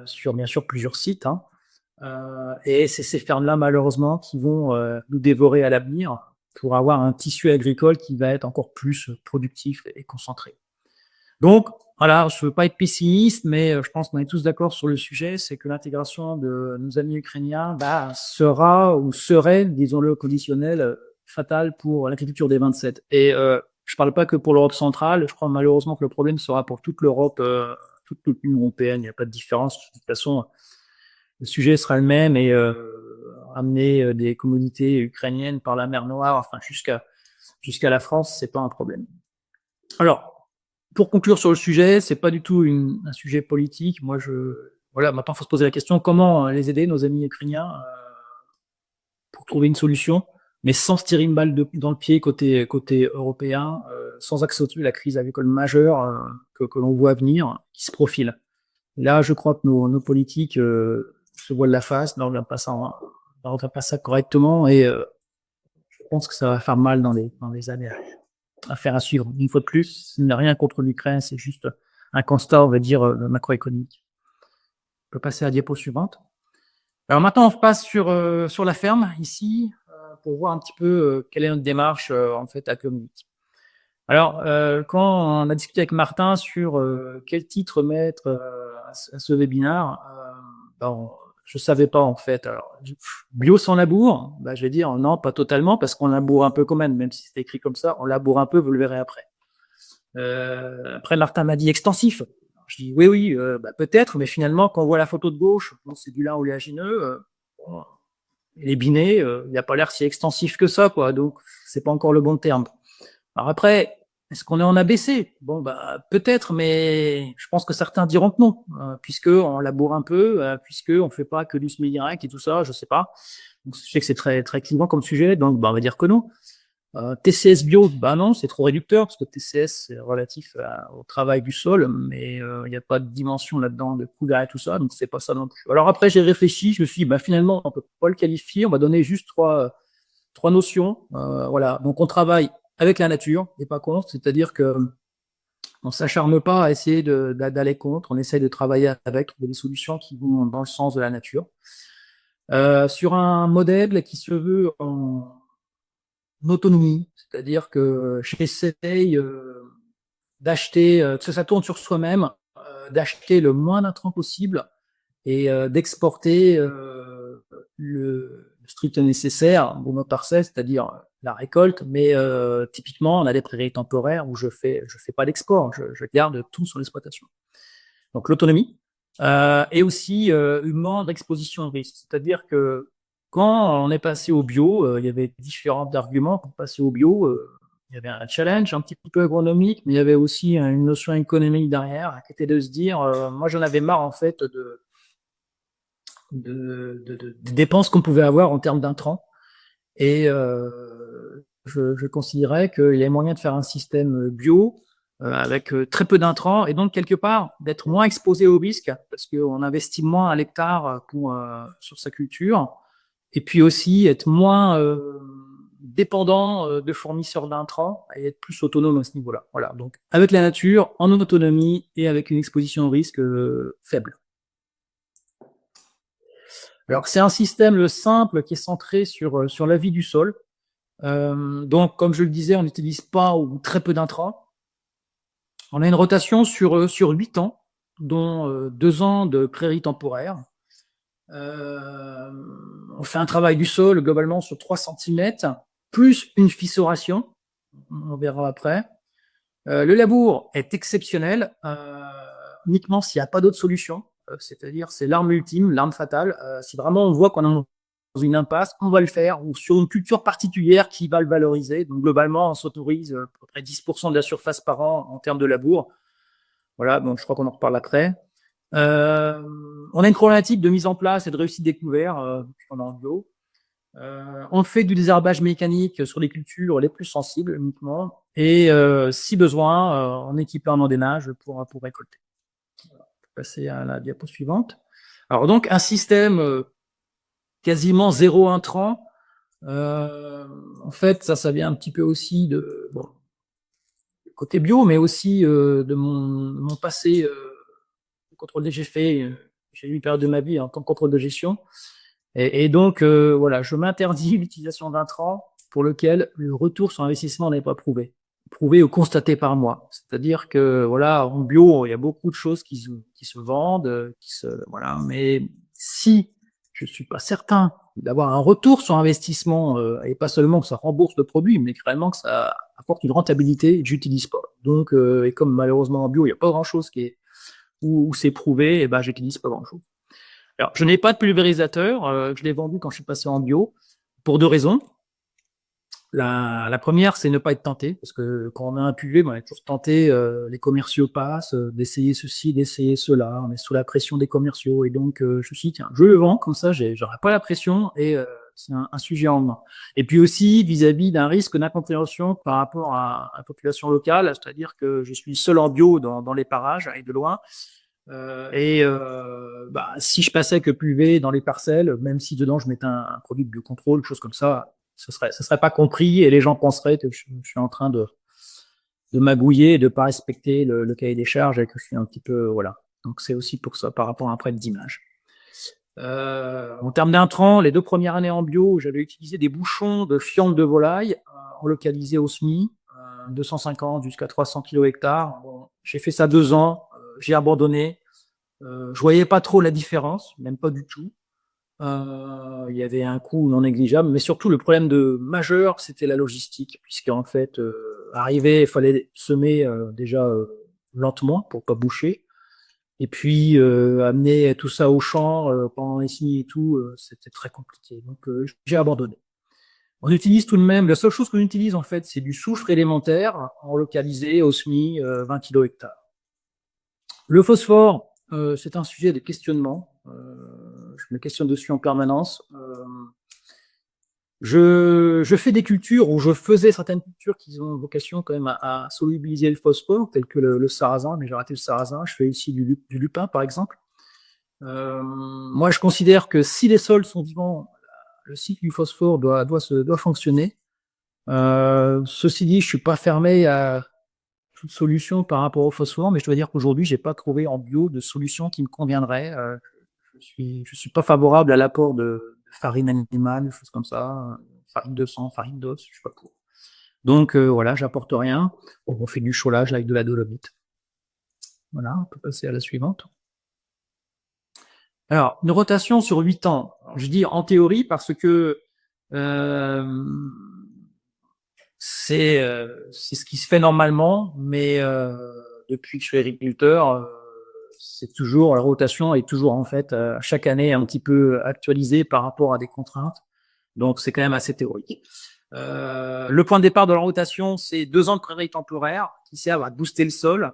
sur bien sûr plusieurs sites. Hein. Et c'est ces fermes-là, malheureusement, qui vont nous dévorer à l'avenir pour avoir un tissu agricole qui va être encore plus productif et concentré. Donc, voilà, je ne veux pas être pessimiste, mais je pense qu'on est tous d'accord sur le sujet, c'est que l'intégration de nos amis ukrainiens sera ou serait, disons-le, conditionnel, fatal pour l'agriculture des 27. Et je ne parle pas que pour l'Europe centrale, je crois malheureusement que le problème sera pour toute l'Europe, toute l'Union européenne, il n'y a pas de différence. De toute façon, le sujet sera le même et amener des communautés ukrainiennes par la mer Noire, enfin jusqu'à la France, c'est pas un problème. Alors, pour conclure sur le sujet, c'est pas du tout un sujet politique. Maintenant, il faut se poser la question comment les aider, nos amis ukrainiens, pour trouver une solution, mais sans se tirer une balle dans le pied côté européen, sans accentuer la crise agricole majeure que l'on voit venir, qui se profile. Là, je crois que nos politiques se voilent la face, ne regardent pas ça correctement, et je pense que ça va faire mal dans les années à venir. Affaire à suivre. Une fois de plus, ce n'est rien contre l'Ukraine, c'est juste un constat, on va dire, macroéconomique. On peut passer à la diapo suivante. Alors maintenant, on repasse sur la ferme, ici, pour voir un petit peu quelle est notre démarche en fait à Community. Alors, quand on a discuté avec Martin sur quel titre mettre à ce webinaire, je savais pas en fait. Alors, bio sans labour, bah, je vais dire non, pas totalement, parce qu'on laboure un peu quand même si c'est écrit comme ça, on laboure un peu, vous le verrez après. Après, Martin m'a dit extensif. Je dis oui, oui, bah, peut-être, mais finalement, quand on voit la photo de gauche, bon, c'est du lin oléagineux, bon, les binés, il n'y a pas l'air si extensif que ça, quoi. Donc, c'est pas encore le bon terme. Alors après, est-ce qu'on est en ABC? Bon, bah, peut-être, mais je pense que certains diront que non, puisque on laboure un peu, puisque on fait pas que du semi-direct et tout ça, je sais pas. Donc, je sais que c'est très, très clivant comme sujet, donc, bah, on va dire que non. TCS bio, bah non, c'est trop réducteur, parce que TCS, c'est relatif au travail du sol, mais il n'y a pas de dimension là-dedans de couvert et tout ça, donc c'est pas ça non plus. Alors après, j'ai réfléchi, je me suis dit, bah, finalement, on peut pas le qualifier, on va donner juste trois notions. Voilà, donc on travaille avec la nature et pas contre, c'est-à-dire que on s'acharne pas à essayer d'aller contre, on essaye de travailler avec, trouver des solutions qui vont dans le sens de la nature. Sur un modèle qui se veut en autonomie, c'est-à-dire que j'essaye d'acheter, que ça tourne sur soi-même, d'acheter le moins d'intrants possible et d'exporter le strict nécessaire pour nos parcelles, c'est-à-dire la récolte. Mais typiquement, on a des prairies temporaires où je fais pas d'export, je garde tout sur l'exploitation. Donc l'autonomie et aussi une moindre exposition au risque, c'est-à-dire que quand on est passé au bio, il y avait différents arguments pour passer au bio. Il y avait un challenge un petit peu agronomique, mais il y avait aussi une notion économique derrière, qui était de se dire, moi j'en avais marre en fait des dépenses qu'on pouvait avoir en termes d'intrants. Et je considérais qu'il y avait moyen de faire un système bio avec très peu d'intrants et donc quelque part d'être moins exposé au risque parce qu'on investit moins à l'hectare sur sa culture et puis aussi être moins dépendant de fournisseurs d'intrants et être plus autonome à ce niveau-là. Voilà, donc avec la nature, en autonomie et avec une exposition au risque faible. Alors c'est un système simple qui est centré sur la vie du sol. Donc comme je le disais, on n'utilise pas ou très peu d'intrants. On a une rotation sur 8 ans, dont 2 ans de prairies temporaires. On fait un travail du sol globalement sur 3 cm, plus une fissuration, on verra après. Le labour est exceptionnel, uniquement s'il n'y a pas d'autre solution, c'est-à-dire c'est l'arme ultime, l'arme fatale. Si vraiment on voit qu'on est dans une impasse, on va le faire, ou sur une culture particulière qui va le valoriser. Donc globalement, on s'autorise à peu près 10% de la surface par an en termes de labour. Voilà, donc je crois qu'on en reparle après. On a une problématique de mise en place et de réussite des couverts pendant le bio. On fait du désherbage mécanique sur les cultures les plus sensibles uniquement et si besoin, on équipe un endénage pour récolter. Voilà. On peut passer à la diapo suivante. Alors donc un système quasiment zéro intrant. En fait, ça vient un petit peu aussi de côté bio, mais aussi de mon passé contrôle des j'ai fait. J'ai eu une période de ma vie en tant que contrôle de gestion. Et donc, voilà, je m'interdis l'utilisation d'intrants pour lequel le retour sur investissement n'est pas prouvé ou constaté par moi. C'est-à-dire que, voilà, en bio, il y a beaucoup de choses qui se vendent, voilà, mais si je suis pas certain d'avoir un retour sur investissement, et pas seulement que ça rembourse le produit, mais réellement que ça apporte une rentabilité, j'utilise pas. Donc, et comme malheureusement en bio, il n'y a pas grand-chose où c'est prouvé, et ben, j'utilise pas grand-chose. Alors, je n'ai pas de pulvérisateur, je l'ai vendu quand je suis passé en bio, pour 2 raisons. La première, c'est ne pas être tenté, parce que quand on a un pulvé, on est toujours tenté, les commerciaux passent, d'essayer ceci, d'essayer cela, on est sous la pression des commerciaux, et donc je me suis dit, tiens, je le vends, comme ça, j'aurai pas la pression, et c'est un sujet en main. Et puis aussi, vis-à-vis d'un risque d'incompréhension par rapport à la population locale, c'est-à-dire que je suis seul en bio dans les parages, et de loin, si je passais que pulvé dans les parcelles, même si dedans je mettais un produit de biocontrôle, quelque chose comme ça, ce serait pas compris et les gens penseraient que je suis en train de magouiller et de pas respecter le cahier des charges et que je suis un petit peu, voilà. Donc c'est aussi pour ça par rapport à un prêt d'image. En termes d'intrants, les 2 premières années en bio, j'avais utilisé des bouchons de fientes de volaille, localisés au SMI, 250 jusqu'à 300 kg hectare. Bon, j'ai fait ça 2 ans, j'ai abandonné. Je voyais pas trop la différence, même pas du tout. Il y avait un coût non négligeable, mais surtout le problème majeur, c'était la logistique, puisqu'en fait, il fallait semer déjà lentement pour pas boucher, et puis amener tout ça au champ pendant les semis et tout, c'était très compliqué. Donc j'ai abandonné. On utilise tout de même, la seule chose qu'on utilise en fait, c'est du soufre élémentaire en localisé au SMI 20 kg hectare. Le phosphore, c'est un sujet de questionnement. Je me questionne dessus en permanence. Je fais des cultures, ou je faisais certaines cultures qui ont vocation quand même à solubiliser le phosphore, tel que le sarrasin, mais j'ai raté le sarrasin. Je fais aussi du lupin, par exemple. Moi, je considère que si les sols sont vivants, le cycle du phosphore doit fonctionner. Ceci dit, je suis pas fermé à toute solution par rapport au phosphore, mais je dois dire qu'aujourd'hui, j'ai pas trouvé en bio de solution qui me conviendrait. Je suis pas favorable à l'apport de farine animale, des choses comme ça, farine de sang, farine d'os, je suis pas pour. Donc voilà, j'apporte rien. On fait du cholage avec de la dolomite. Voilà, on peut passer à la suivante. Alors, une rotation sur 8 ans. Je dis en théorie parce que c'est ce qui se fait normalement, mais depuis que je suis agriculteur, c'est toujours, la rotation est toujours en fait chaque année un petit peu actualisée par rapport à des contraintes. Donc c'est quand même assez théorique. Le point de départ de la rotation, c'est 2 ans de prairie temporaire qui servent à booster le sol.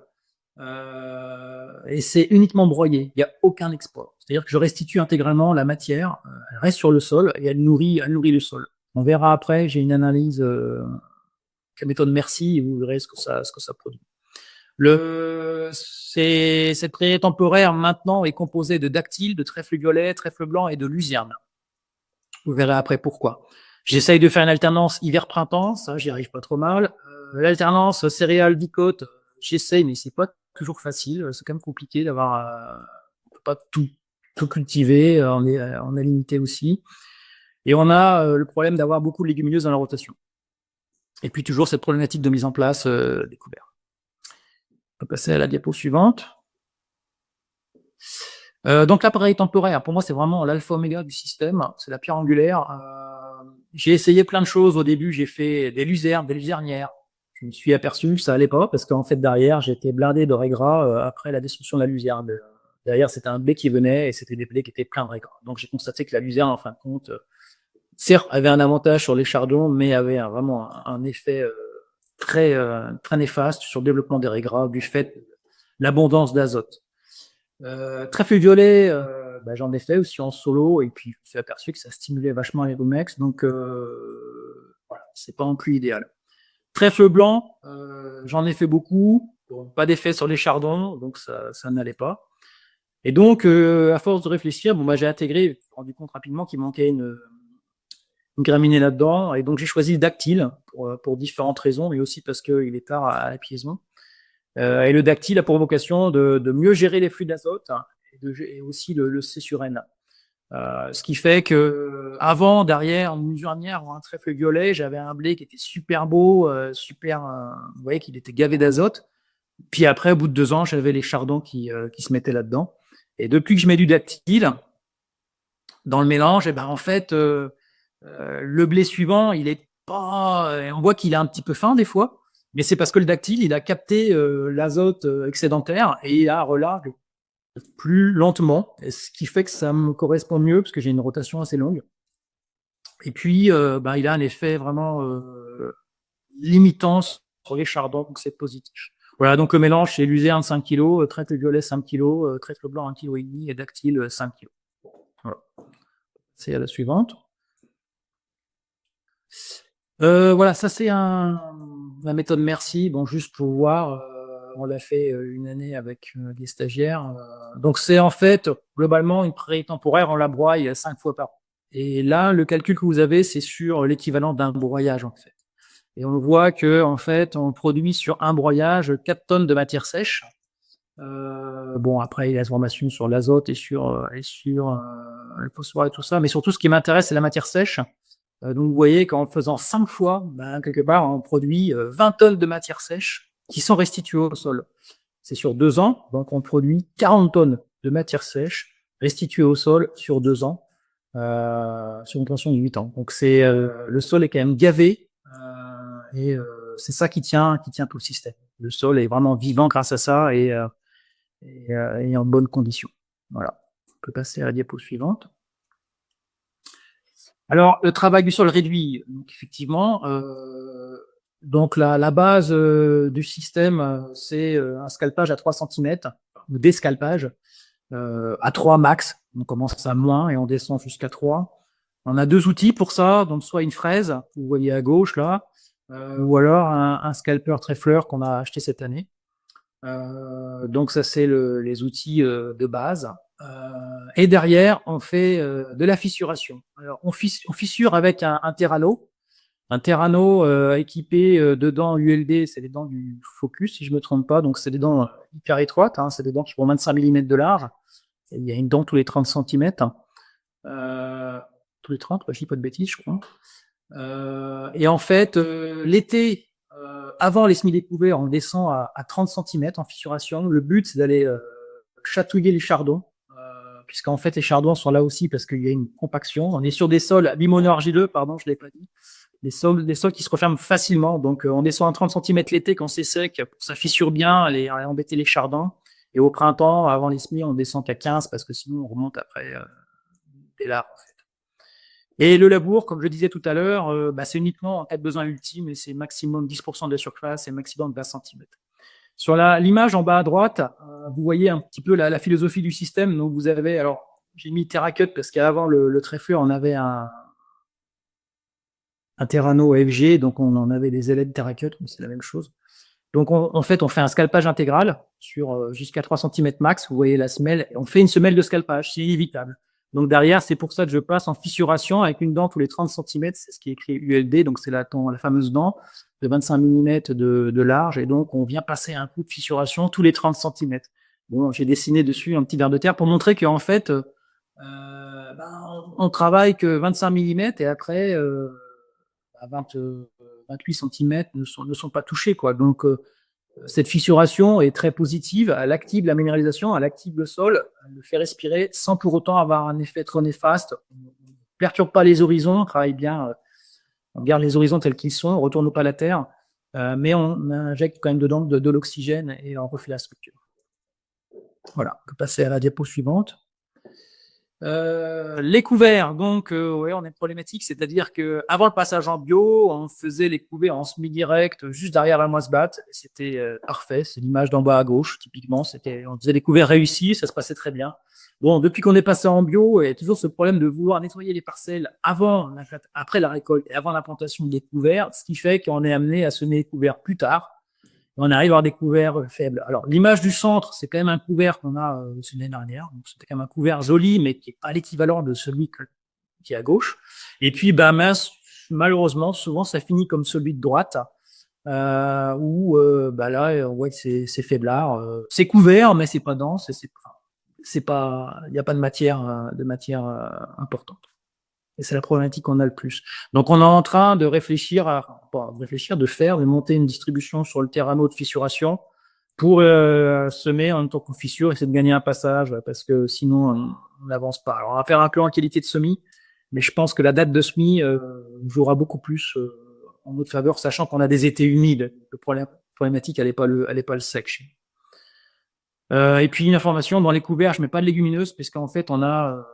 Et c'est uniquement broyé, il n'y a aucun export. C'est-à-dire que je restitue intégralement la matière, elle reste sur le sol et elle nourrit le sol. On verra après, j'ai une analyse la méthode Merci, et vous verrez ce que ça produit. Cette prairie temporaire maintenant est composée de dactyles, de trèfle violet, trèfle blanc et de luzerne. Vous verrez après pourquoi. J'essaye de faire une alternance hiver-printemps, ça j'y arrive pas trop mal. L'alternance céréales-dicote, j'essaye, mais c'est pas toujours facile. C'est quand même compliqué d'avoir, on peut pas tout cultiver, on est limité aussi. Et on a le problème d'avoir beaucoup de légumineuses dans la rotation. Et puis toujours cette problématique de mise en place des couverts. On peut passer à la diapo suivante. Donc l'appareil temporaire, pour moi, c'est vraiment l'alpha oméga du système. C'est la pierre angulaire. J'ai essayé plein de choses. Au début, j'ai fait des luzernes, des luzernières. Je me suis aperçu que ça allait pas parce qu'en fait, derrière, j'étais blindé de raigrats après la destruction de la luzerne. Derrière, c'était un blé qui venait et c'était des blés qui étaient pleins de raigrats. Donc, j'ai constaté que la luzerne, en fin de compte, certes, avait un avantage sur les chardons, mais avait vraiment un effet très néfaste sur le développement des raigrats du fait de l'abondance d'azote. Trèfle violet, j'en ai fait aussi en solo et puis je me suis aperçu que ça stimulait vachement les rumex, donc voilà, c'est pas non plus idéal. Trèfle blanc, j'en ai fait beaucoup, bon, pas d'effet sur les chardons, donc ça n'allait pas. Et donc, à force de réfléchir, j'ai intégré, je me suis rendu compte rapidement qu'il manquait une graminée là-dedans, et donc j'ai choisi le dactyle pour différentes raisons, mais aussi parce qu'il est tard à la piaison. Et le dactyle a pour vocation de mieux gérer les flux d'azote et aussi le C sur N. Ce qui fait que avant, derrière, en luzernière ou un trèfle violet, j'avais un blé qui était super beau, vous voyez qu'il était gavé d'azote. Puis après, au bout de 2 ans, j'avais les chardons qui se mettaient là-dedans. Et depuis que je mets du dactyle dans le mélange, en fait, le blé suivant, il est pas, on voit qu'il est un petit peu fin des fois, mais c'est parce que le dactyle, il a capté l'azote excédentaire et il a relargue plus lentement, ce qui fait que ça me correspond mieux parce que j'ai une rotation assez longue. Et puis, il a un effet vraiment limitant sur les chardons, donc c'est positif. Voilà, donc le mélange, c'est luzerne 5 kg, trèfle violet 5 kg, trèfle blanc 1,5 kg et dactyle 5 kg. Voilà. C'est à la suivante. Voilà, ça c'est la méthode Merci. Bon, juste pour voir, on l'a fait une année avec des stagiaires. Donc c'est en fait globalement une prairie temporaire, on la broye 5 fois par an. Et là, le calcul que vous avez, c'est sur l'équivalent d'un broyage en fait. Et on voit que en fait, on produit sur un broyage 4 tonnes de matière sèche. Bon, après, il y a des formations sur l'azote et sur le phosphore et tout ça. Mais surtout, ce qui m'intéresse, c'est la matière sèche. Donc, vous voyez qu'en faisant 5 fois, ben, quelque part, on produit 20 tonnes de matière sèche qui sont restituées au sol. C'est sur 2 ans, donc on produit 40 tonnes de matière sèche restituée au sol sur 2 ans, sur une duration de 8 ans. Donc, le sol est quand même gavé et c'est ça qui tient tout le système. Le sol est vraiment vivant grâce à ça et en bonne condition. Voilà. On peut passer à la diapo suivante. Alors, le travail du sol réduit, donc effectivement, donc la base du système, c'est un scalpage à 3 cm, ou des scalpages à 3 max. On commence à moins et on descend jusqu'à 3. On a 2 outils pour ça, donc soit une fraise, vous voyez à gauche là, ou alors un scalper trèfleur qu'on a acheté cette année. Donc ça c'est les outils de base. Et derrière on fait de la fissuration. Alors on fissure avec un Terrano. Un Terrano équipé de dents ULD, c'est les dents du Focus si je me trompe pas, donc c'est des dents hyper étroites, hein, c'est des dents qui font 25 mm de large. Et il y a une dent tous les 30 cm. Tous les 30, je dis pas de bêtises, je crois. Et en fait, l'été, avant les semis découverts, on descend à 30 cm en fissuration. Le but, c'est d'aller chatouiller les chardons, puisqu'en fait, les chardons sont là aussi parce qu'il y a une compaction. On est sur des sols limoneux-argileux, pardon, je ne l'ai pas dit. Des sols qui se referment facilement. Donc, on descend à 30 cm l'été quand c'est sec, pour que ça fissure bien, aller embêter les chardons. Et au printemps, avant les semis, on descend qu'à 15 parce que sinon, on remonte après des larves, en fait. Et le labour, comme je disais tout à l'heure, c'est uniquement en cas de besoin ultime et c'est maximum 10% de la surface et maximum 20 cm. Sur l'image en bas à droite, vous voyez un petit peu la philosophie du système. Donc vous avez, alors j'ai mis TerraCut parce qu'avant le trèfleur, on avait un Terrano FG, donc on en avait des ailettes TerraCut, mais c'est la même chose. Donc en fait, on fait un scalpage intégral sur jusqu'à 3 cm max. Vous voyez la semelle. On fait une semelle de scalpage, c'est inévitable. Donc derrière, c'est pour ça que je passe en fissuration avec une dent tous les 30 cm, c'est ce qui est écrit ULD, donc c'est la fameuse dent de 25 mm de large, et donc on vient passer un coup de fissuration tous les 30 cm. Bon, j'ai dessiné dessus un petit ver de terre pour montrer qu'en fait, on travaille que 25 mm et après, à 28 cm ne sont pas touchés, quoi. Donc cette fissuration est très positive, elle active la minéralisation, elle active le sol, elle le fait respirer sans pour autant avoir un effet trop néfaste. On ne perturbe pas les horizons, on travaille bien, on garde les horizons tels qu'ils sont, on ne retourne pas la terre, mais on injecte quand même dedans de l'oxygène et on refait la structure. Voilà, on peut passer à la diapo suivante. Les couverts, donc ouais, on a une problématique, c'est-à-dire que avant le passage en bio, on faisait les couverts en semi-direct juste derrière la moisse batte, c'était parfait, c'est l'image d'en bas à gauche, typiquement, on faisait des couverts réussis, ça se passait très bien. Bon, depuis qu'on est passé en bio, il y a toujours ce problème de vouloir nettoyer les parcelles après la récolte et avant l'implantation des couverts, ce qui fait qu'on est amené à semer les couverts plus tard. On arrive à avoir des couverts faibles. Alors, l'image du centre, c'est quand même un couvert qu'on a l'année dernière. Donc, c'était quand même un couvert joli, mais qui n'est pas l'équivalent de celui qui est à gauche. Et puis, malheureusement, souvent, ça finit comme celui de droite, où là, on voit que c'est faiblard. C'est couvert, mais c'est pas dense. Il n'y a pas de matière importante. Et c'est la problématique qu'on a le plus. Donc, on est en train de de monter une distribution sur le Terrano de fissuration pour semer en même temps qu'on fissure, essayer de gagner un passage, parce que sinon, on n'avance pas. Alors, on va faire un plan en qualité de semis, mais je pense que la date de semis jouera beaucoup plus en notre faveur, sachant qu'on a des étés humides. La problématique, elle n'est pas le sec. Et puis, une information, dans les couverts, je ne mets pas de légumineuses, parce qu'en fait, on a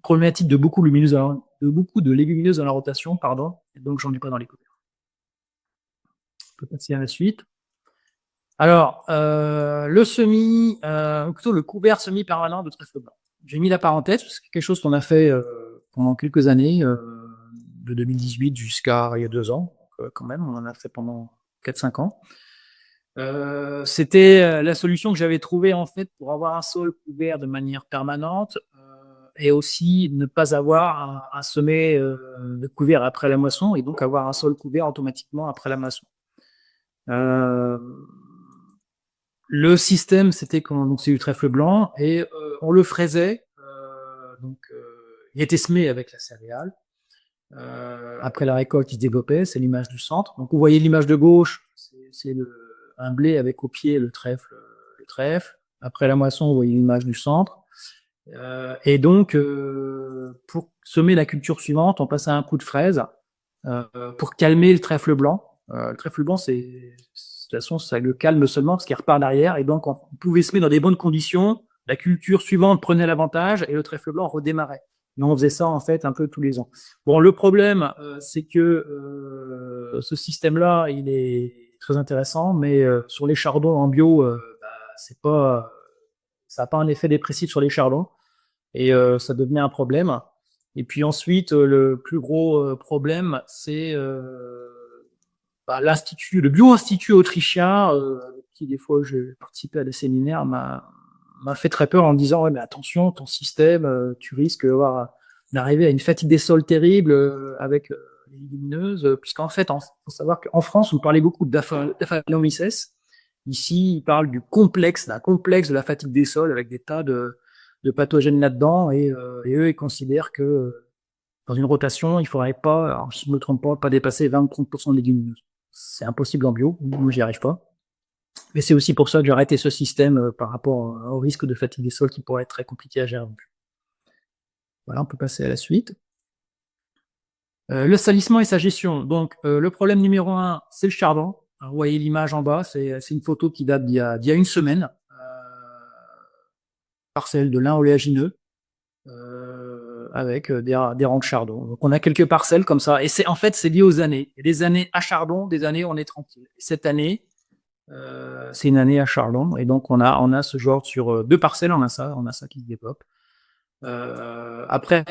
problématique de beaucoup de légumineuses dans la rotation, pardon, et donc j'en ai pas dans les couverts. On peut passer à la suite. Alors, le couvert semi-permanent de trèfle blanc. J'ai mis la parenthèse, parce que c'est quelque chose qu'on a fait pendant quelques années, de 2018 jusqu'à il y a 2 ans, quand même, on en a fait pendant 4-5 ans. C'était la solution que j'avais trouvée en fait pour avoir un sol couvert de manière permanente et aussi ne pas avoir à semer de couvert après la moisson et donc avoir un sol couvert automatiquement après la moisson. Le système, c'était donc c'est du trèfle blanc et on le fraisait. Il était semé avec la céréale. Après la récolte, il se développait. C'est l'image du centre. Donc vous voyez l'image de gauche, c'est un blé avec au pied le trèfle, le trèfle. Après la moisson, vous voyez l'image du centre. Et donc, pour semer la culture suivante, on passait un coup de fraise pour calmer le trèfle blanc. Le trèfle blanc, de toute façon, ça le calme seulement parce qu'il repart derrière. Et donc, on pouvait semer dans des bonnes conditions. La culture suivante prenait l'avantage et le trèfle blanc redémarrait. Et on faisait ça, en fait, un peu tous les ans. Bon, le problème, c'est que ce système-là, il est très intéressant, mais sur les chardons en bio, c'est pas, ça n'a pas un effet dépressif sur les chardons. Et ça devenait un problème. Et puis ensuite, le plus gros problème, c'est l'institut, le bio-institut autrichien, qui des fois j'ai participé à des séminaires, m'a fait très peur en me disant ouais mais attention, ton système, tu risques d'arriver à une fatigue des sols terrible avec les légumineuses, puisqu'en fait, faut savoir qu'en France, on parlait beaucoup d'Aphanomyces. Ici, ils parlent d'un complexe de la fatigue des sols avec des tas de pathogènes là-dedans, et eux, ils considèrent que dans une rotation, il faudrait pas, alors je ne me trompe pas dépasser 20 ou 30% de légumineuses. C'est impossible en bio, moi j'y arrive pas. Mais c'est aussi pour ça que j'ai arrêté ce système par rapport au risque de fatigue des sols qui pourrait être très compliqué à gérer. Voilà, on peut passer à la suite. Le salissement et sa gestion. Donc, le problème numéro 1, c'est le chardon. Alors, vous voyez l'image en bas, c'est une photo qui date d'il y a une semaine. Parcelle de lin oléagineux avec des rangs de chardon. Donc, on a quelques parcelles comme ça. Et en fait, c'est lié aux années. Il y a des années à chardon, des années on est tranquille. Et cette année, c'est une année à chardon. Et donc, on a ce genre sur 2 parcelles, on a ça qui se développe. Après,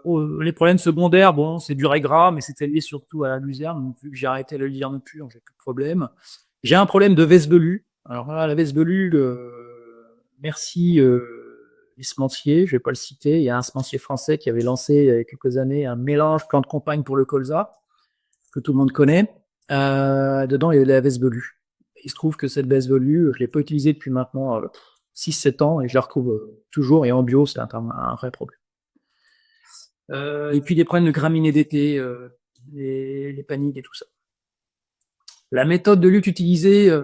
les problèmes secondaires, bon, c'est dur et gras, mais c'était lié surtout à la luzerne. Donc, vu que j'ai arrêté la luzerne pure, j'ai plus de problème. J'ai un problème de vesse velue. Alors là, la vesse velue, merci les semenciers, je vais pas le citer. Il y a un semencier français qui avait lancé il y a quelques années un mélange plan de campagne pour le colza que tout le monde connaît. Dedans, il y avait la vesse velue. Il se trouve que cette vesse velue, je l'ai pas utilisée depuis maintenant 6-7 ans et je la retrouve toujours, et en bio, c'est un vrai problème. Et puis des problèmes de graminées d'été, les paniques et tout ça. La méthode de lutte utilisée,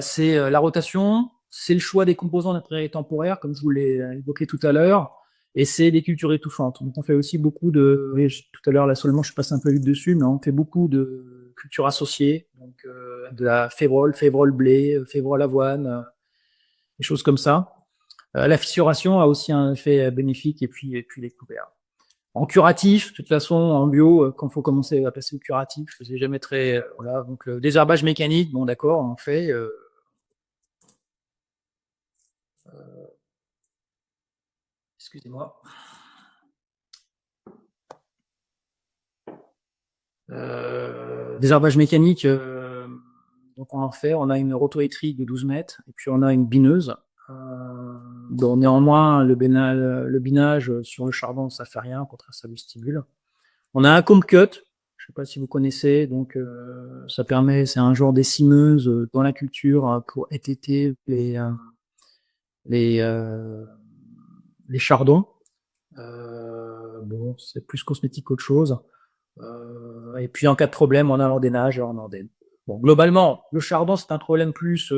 c'est la rotation, c'est le choix des composants d'intérêt temporaire, comme je vous l'ai évoqué tout à l'heure, et c'est des cultures étouffantes. Donc on fait aussi beaucoup tout à l'heure là seulement je passe un peu vite dessus, mais on fait beaucoup de cultures associées, donc de la févrole blé, févrole avoine, des choses comme ça. La fissuration a aussi un effet bénéfique, et puis les couverts. En curatif, de toute façon, en bio, quand il faut commencer à passer au curatif, c'est jamais très... voilà, donc le désherbage mécanique, bon d'accord, on fait... excusez-moi. Désherbage mécanique, donc on en fait, on a une rotoétrie de 12 mètres, et puis on a une bineuse. Bon, néanmoins, le binage sur le chardon, ça fait rien, au contraire, ça le stimule. On a un comb cut, je sais pas si vous connaissez, donc ça permet, c'est un genre d'essimeuse dans la culture pour étêter les chardons. Bon, c'est plus cosmétique qu'autre chose. Et puis en cas de problème, on a l'ordennage et on ordonne. Bon, globalement, le chardon, c'est un problème plus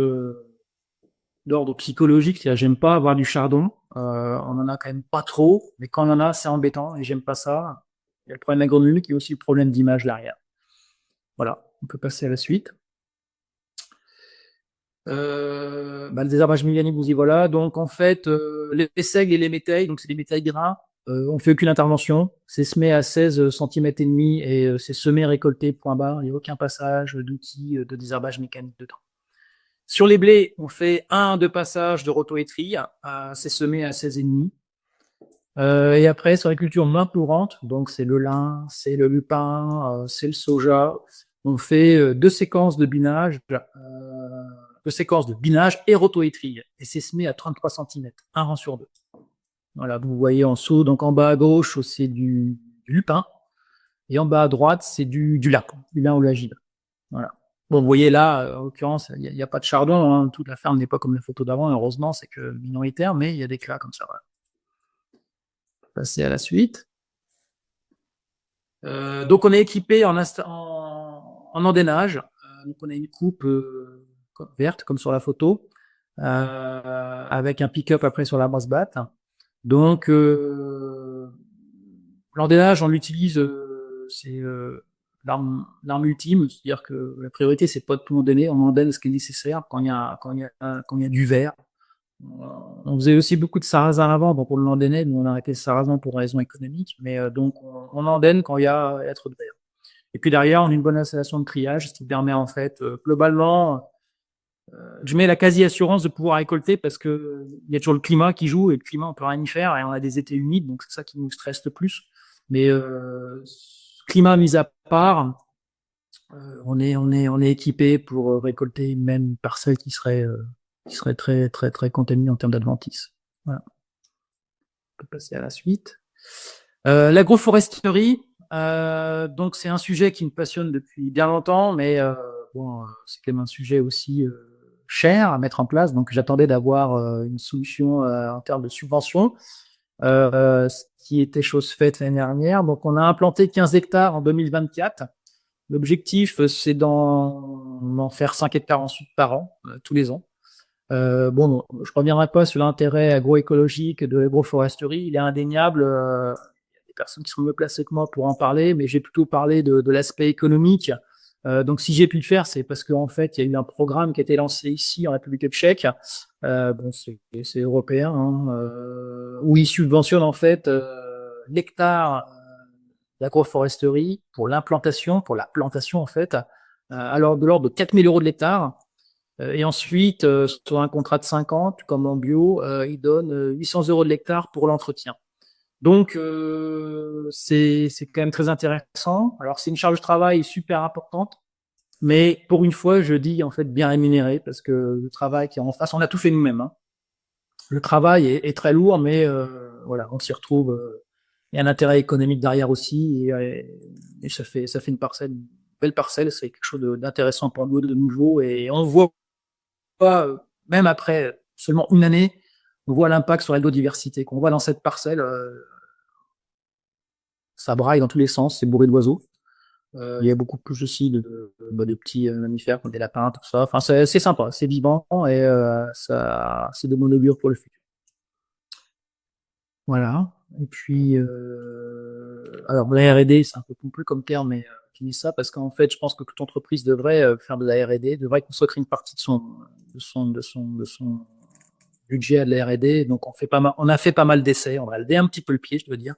d'ordre psychologique, c'est-à-dire j'aime pas avoir du chardon. On en a quand même pas trop, mais quand on en a, c'est embêtant et j'aime pas ça. Il y a le problème agronomique, qui est aussi le problème d'image derrière. Voilà, on peut passer à la suite. Le désherbage mécanique, vous y voilà. Donc en fait, les seigles et les métailles, donc c'est des métailles gras, on fait aucune intervention. C'est semé à 16 cm et demi et c'est semé, récolté, point barre. Il n'y a aucun passage d'outils de désherbage mécanique dedans. Sur les blés, on fait 1-2 passages de rotoétrie, c'est semé à 16,5. Et après, sur les cultures moins courantes, donc c'est le lin, c'est le lupin, c'est le soja, on fait 2 séquences de binage, et rotoétrie. Et c'est semé à 33 cm, un rang sur 2. Voilà, vous voyez en dessous, donc en bas à gauche, c'est du lupin, et en bas à droite, c'est du lin oléagineux. Voilà. Bon, vous voyez là, en l'occurrence, il y a pas de chardon, hein, toute la ferme n'est pas comme la photo d'avant, heureusement, c'est que minoritaire, mais il y a des cas comme ça, voilà. Passer à la suite. Donc on est équipé en endainage. Donc on a une coupe verte comme sur la photo, avec un pick-up après sur la brosse batte. Donc l'endainage, on l'utilise, c'est l'arme ultime, c'est-à-dire que la priorité c'est pas de tout endainer, on endaine ce qui est nécessaire quand il y a du vert. On faisait aussi beaucoup de sarrasin avant, donc on l'endainait, nous on a arrêté le sarrasin pour raisons économiques, mais donc on endaine quand il y a trop de verre. Et puis derrière, on a une bonne installation de triage, ce qui permet en fait, globalement, je mets la quasi-assurance de pouvoir récolter parce que il y a toujours le climat qui joue et le climat on peut rien y faire et on a des étés humides, donc c'est ça qui nous stresse le plus. Mais climat mis à part, on est équipé pour récolter une même parcelle qui serait très très très contaminée en termes d'adventice. Voilà. On peut passer à la suite. L'agroforesterie, donc c'est un sujet qui me passionne depuis bien longtemps, mais bon, c'est quand même un sujet aussi cher à mettre en place. Donc j'attendais d'avoir une solution en termes de subvention, ce qui était chose faite l'année dernière. Donc on a implanté 15 hectares en 2024. L'objectif, c'est d'en faire 5 hectares ensuite par an, tous les ans. Bon, je reviendrai pas sur l'intérêt agroécologique de l'agroforesterie. Il est indéniable. Il y a des personnes qui sont mieux placées que moi pour en parler, mais j'ai plutôt parlé de l'aspect économique. Donc, si j'ai pu le faire, c'est parce qu'en fait, il y a eu un programme qui a été lancé ici en République tchèque. Bon, c'est européen, hein, où ils subventionnent en fait l'hectare d'agroforesterie pour la plantation en fait, alors de l'ordre de 4 000 € de l'hectare. Et ensuite, sur un contrat de 50, comme en bio, ils donnent 800 € de l'hectare pour l'entretien. Donc, c'est quand même très intéressant. Alors, c'est une charge de travail super importante, mais pour une fois, je dis en fait bien rémunéré parce que le travail qui est en face, on a tout fait nous-mêmes, hein. Le travail est très lourd, mais voilà, on s'y retrouve. Il y a un intérêt économique derrière aussi, et ça fait une parcelle, une belle parcelle. C'est quelque chose d'intéressant pour nous, de nouveau, et on voit même après seulement une année, on voit l'impact sur la biodiversité qu'on voit dans cette parcelle. Ça braille dans tous les sens, c'est bourré d'oiseaux. Il y a beaucoup plus aussi de petits mammifères comme des lapins, tout ça. Enfin, c'est sympa, c'est vivant, et ça, c'est de mon augure pour le futur. Voilà. Et puis, alors la R&D, c'est un peu pompeux comme terme, mais je dis ça parce qu'en fait, je pense que toute entreprise devrait faire de la R&D, devrait consacrer une partie de son budget à de la R&D. Donc, on a fait pas mal d'essais. On va lever un petit peu le pied, je dois dire.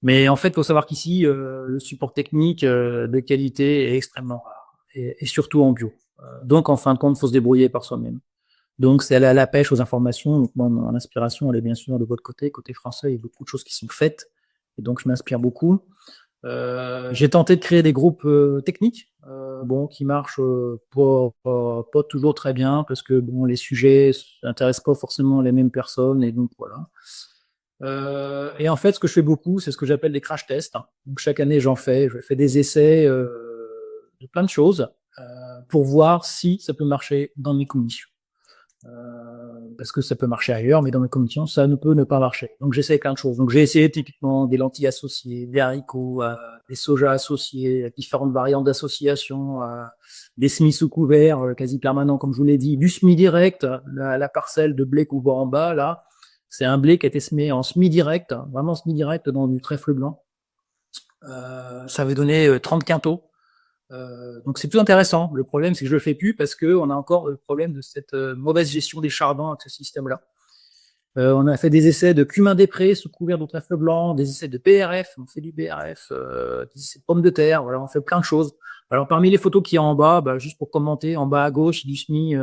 Mais en fait, il faut savoir qu'ici, le support technique de qualité est extrêmement rare, et surtout en bio. Donc, en fin de compte, il faut se débrouiller par soi-même. Donc, c'est aller à la pêche aux informations. Donc, mon inspiration, elle est bien sûr de votre côté. Côté français, il y a beaucoup de choses qui sont faites. Et donc, je m'inspire beaucoup. J'ai tenté de créer des groupes techniques, bon, qui marchent pas toujours très bien parce que bon, les sujets n'intéressent pas forcément les mêmes personnes, et donc voilà. Et en fait, ce que je fais beaucoup, c'est ce que j'appelle des crash tests. Donc chaque année, je fais des essais de plein de choses pour voir si ça peut marcher dans mes conditions. Parce que ça peut marcher ailleurs, mais dans mes conditions, ça ne peut ne pas marcher. Donc j'essaie plein de choses. Donc j'ai essayé typiquement des lentilles associées, des haricots, des sojas associés, différentes variantes d'association, des semis sous couvert quasi permanents, comme je vous l'ai dit, du semis direct, la parcelle de blé qu'on voit en bas là. C'est un blé qui a été semé en semis direct, vraiment semis direct dans du trèfle blanc. Ça avait donné 30 quintaux. Donc c'est tout intéressant. Le problème, c'est que je le fais plus parce qu'on a encore le problème de cette mauvaise gestion des chardons avec ce système-là. On a fait des essais de cumin des prés sous couvert de trèfle blanc, des essais de BRF, on fait du BRF, des essais de pommes de terre, voilà, on fait plein de choses. Alors parmi les photos qu'il y a en bas, juste pour commenter, en bas à gauche, du semis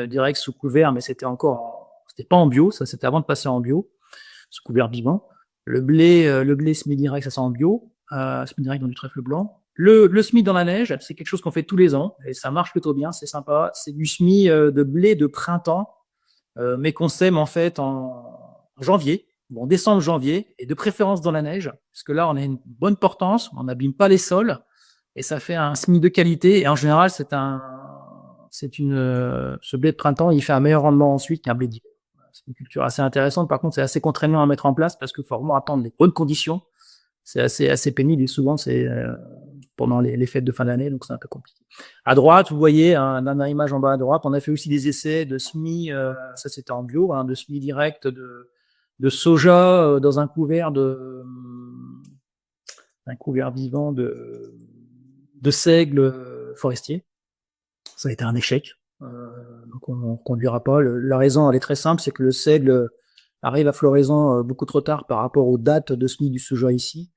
direct sous couvert, mais c'était pas en bio, ça c'était avant de passer en bio, sous couvert vivant. Le blé semis direct, ça c'est en bio, semis direct dans du trèfle blanc. Le semis dans la neige, c'est quelque chose qu'on fait tous les ans et ça marche plutôt bien, c'est sympa. C'est du semis de blé de printemps, mais qu'on sème en fait en janvier, bon, décembre, janvier, et de préférence dans la neige, parce que là on a une bonne portance, on n'abîme pas les sols, et ça fait un semis de qualité. Et en général, ce blé de printemps, il fait un meilleur rendement ensuite qu'un blé d'hiver. C'est une culture assez intéressante. Par contre, c'est assez contraignant à mettre en place parce qu'il faut vraiment attendre les bonnes conditions. C'est assez pénible et souvent c'est pendant les fêtes de fin d'année, donc c'est un peu compliqué. À droite, vous voyez dans la image en bas à droite, on a fait aussi des essais de semis, ça c'était en bio, de semis direct de soja dans un couvert vivant de seigle forestier. Ça a été un échec. Donc on ne conduira pas. La raison, elle est très simple, c'est que le seigle arrive à floraison beaucoup trop tard par rapport aux dates de semis du soja ici.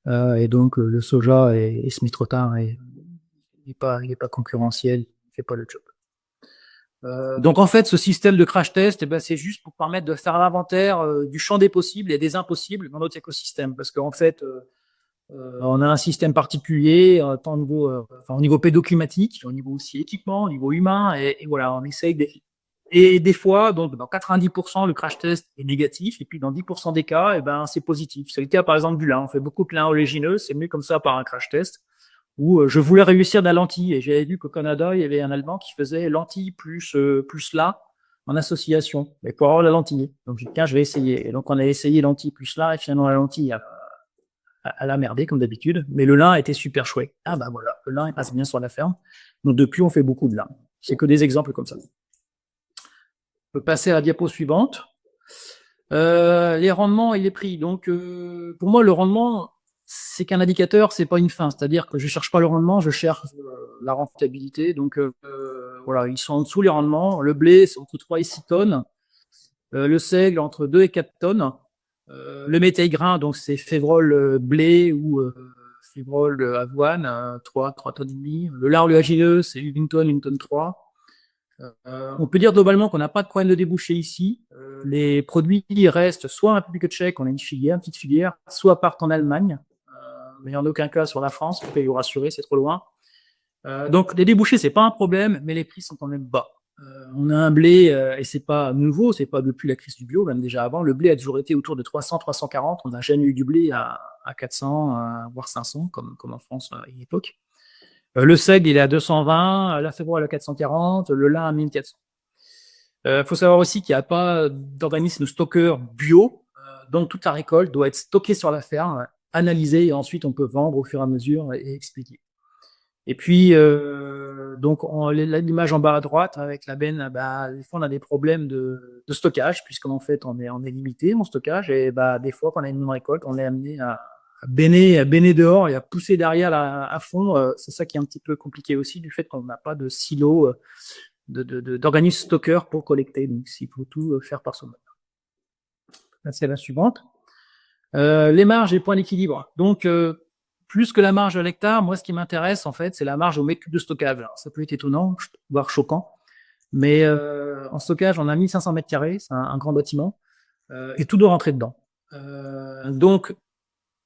Et donc le soja est semis trop tard et il n'est pas concurrentiel, il ne fait pas le job. Donc en fait, ce système de crash test, c'est juste pour permettre de faire l'inventaire du champ des possibles et des impossibles dans notre écosystème. Parce qu'en fait, on a un système particulier, tant au niveau pédoclimatique, au niveau aussi équipement, au niveau humain, et voilà, on essaye et des fois, donc dans 90%, le crash test est négatif, et puis dans 10% des cas, c'est positif. C'est le cas par exemple du lin. On fait beaucoup de lin oléagineux, c'est mieux comme ça par un crash test. Où je voulais réussir de la lentille, et j'avais vu qu'au Canada, il y avait un Allemand qui faisait lentille plus lin en association, mais pour avoir la lentille. Donc j'ai dit tiens, je vais essayer. Et donc on a essayé lentille plus lin, et finalement la lentille elle a merdé comme d'habitude, mais le lin était super chouette. Ah voilà, le lin il passe bien sur la ferme. Donc depuis on fait beaucoup de lin. C'est que des exemples comme ça. On peut passer à la diapo suivante. Les rendements et les prix. Donc pour moi le rendement c'est qu'un indicateur, c'est pas une fin. C'est-à-dire que je cherche pas le rendement, je cherche la rentabilité. Donc voilà, ils sont en dessous les rendements. Le blé c'est entre 3 et 6 tonnes. Le seigle entre 2 et 4 tonnes. Le métail grain, donc c'est févrole blé ou févrole avoine, 3 tonnes et demie. Le lard oléagineux, c'est 1 tonne 3. On peut dire globalement qu'on n'a pas de problème de débouché ici. Les produits restent soit en République tchèque, on a une petite filière, soit partent en Allemagne, mais en aucun cas sur la France, vous pouvez vous rassurer, c'est trop loin. Donc les débouchés, c'est pas un problème, mais les prix sont quand même bas. On a un blé, et c'est pas nouveau, c'est pas depuis la crise du bio, même déjà avant, le blé a toujours été autour de 300, 340, on n'a jamais eu du blé à 400, voire 500, comme en France à une époque. Le seigle, il est à 220, la févrole à 440, le lin à 1400. Faut savoir aussi qu'il n'y a pas d'organisme stockeur bio, donc toute la récolte doit être stockée sur la ferme, analysée, et ensuite on peut vendre au fur et à mesure et expliquer. Et puis, donc l'image en bas à droite avec la benne, des fois on a des problèmes de stockage, puisqu'en fait on est limité en stockage, et des fois quand on a une récolte, on est amené à béner dehors et à pousser derrière à fond. C'est ça qui est un petit peu compliqué aussi, du fait qu'on n'a pas de silo d'organismes stockeurs pour collecter. Donc il faut tout faire par soi-même. C'est la suivante. Les marges et points d'équilibre. Donc plus que la marge à l'hectare, moi ce qui m'intéresse en fait, c'est la marge au mètre cube de stockage. Alors, ça peut être étonnant, voire choquant, mais en stockage, on a 1500 mètres carrés, c'est un grand bâtiment, et tout doit rentrer dedans. Donc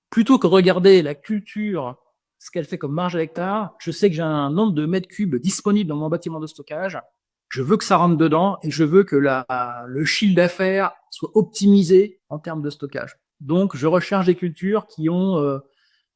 plutôt que regarder la culture, ce qu'elle fait comme marge à l'hectare, je sais que j'ai un nombre de mètres cubes disponibles dans mon bâtiment de stockage. Je veux que ça rentre dedans et je veux que le chiffre d'affaires soit optimisé en termes de stockage. Donc, je recherche des cultures qui ont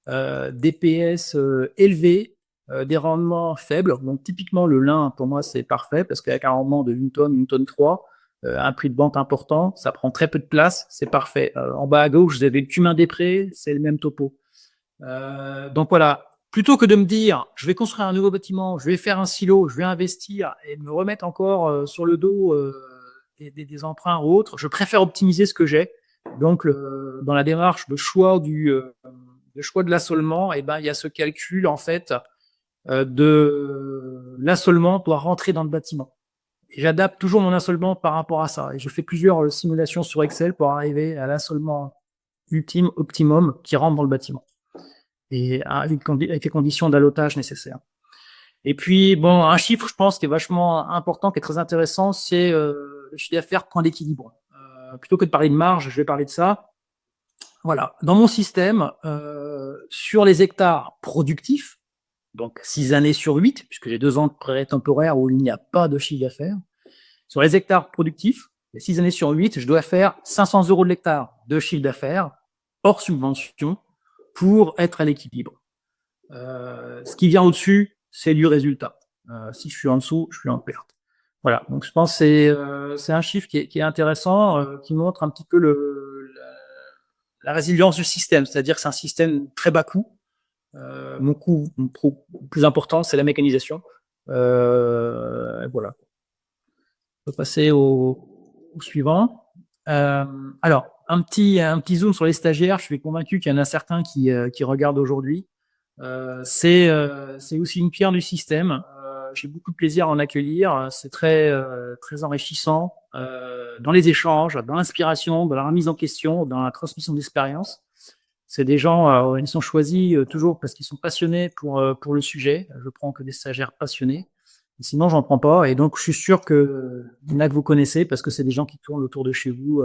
des PS élevés, des rendements faibles. Donc, typiquement, le lin, pour moi, c'est parfait parce qu'avec un rendement de 1 tonne 3, un prix de vente important, ça prend très peu de place, c'est parfait. En bas à gauche, vous avez le cumin des prés, c'est le même topo. Donc voilà, plutôt que de me dire, je vais construire un nouveau bâtiment, je vais faire un silo, je vais investir et me remettre encore sur le dos des emprunts ou autres, je préfère optimiser ce que j'ai. Donc dans la démarche de choix de l'assolement, il y a ce calcul en fait de l'assolement doit rentrer dans le bâtiment. Et j'adapte toujours mon assolement par rapport à ça. Et je fais plusieurs simulations sur Excel pour arriver à l'assolement optimum qui rentre dans le bâtiment. Et avec les conditions d'allotage nécessaires. Et puis, bon, un chiffre, je pense, qui est vachement important, qui est très intéressant, c'est le chiffre d'affaires point d'équilibre. Plutôt que de parler de marge, je vais parler de ça. Voilà. Dans mon système, sur les hectares productifs, donc 6 années sur 8, puisque j'ai 2 ans de prêt temporaire où il n'y a pas de chiffre d'affaires. Sur les hectares productifs, les 6 années sur 8, je dois faire 500 € de l'hectare de chiffre d'affaires, hors subvention, pour être à l'équilibre. Ce qui vient au-dessus, c'est du résultat. Si je suis en dessous, je suis en perte. Voilà. Donc je pense que c'est un chiffre qui est intéressant, qui montre un petit peu la résilience du système. C'est-à-dire que c'est un système très bas coût. Mon coût plus important, c'est la mécanisation. Voilà. On peut passer au suivant. Alors, un petit zoom sur les stagiaires. Je suis convaincu qu'il y en a certains qui regardent aujourd'hui. C'est aussi une pierre du système. J'ai beaucoup de plaisir à en accueillir. C'est très enrichissant dans les échanges, dans l'inspiration, dans la remise en question, dans la transmission d'expérience. C'est des gens, ils sont choisis toujours parce qu'ils sont passionnés pour le sujet. Je prends que des stagiaires passionnés. Sinon, j'en prends pas. Et donc, je suis sûr qu'il y en a que vous connaissez parce que c'est des gens qui tournent autour de chez vous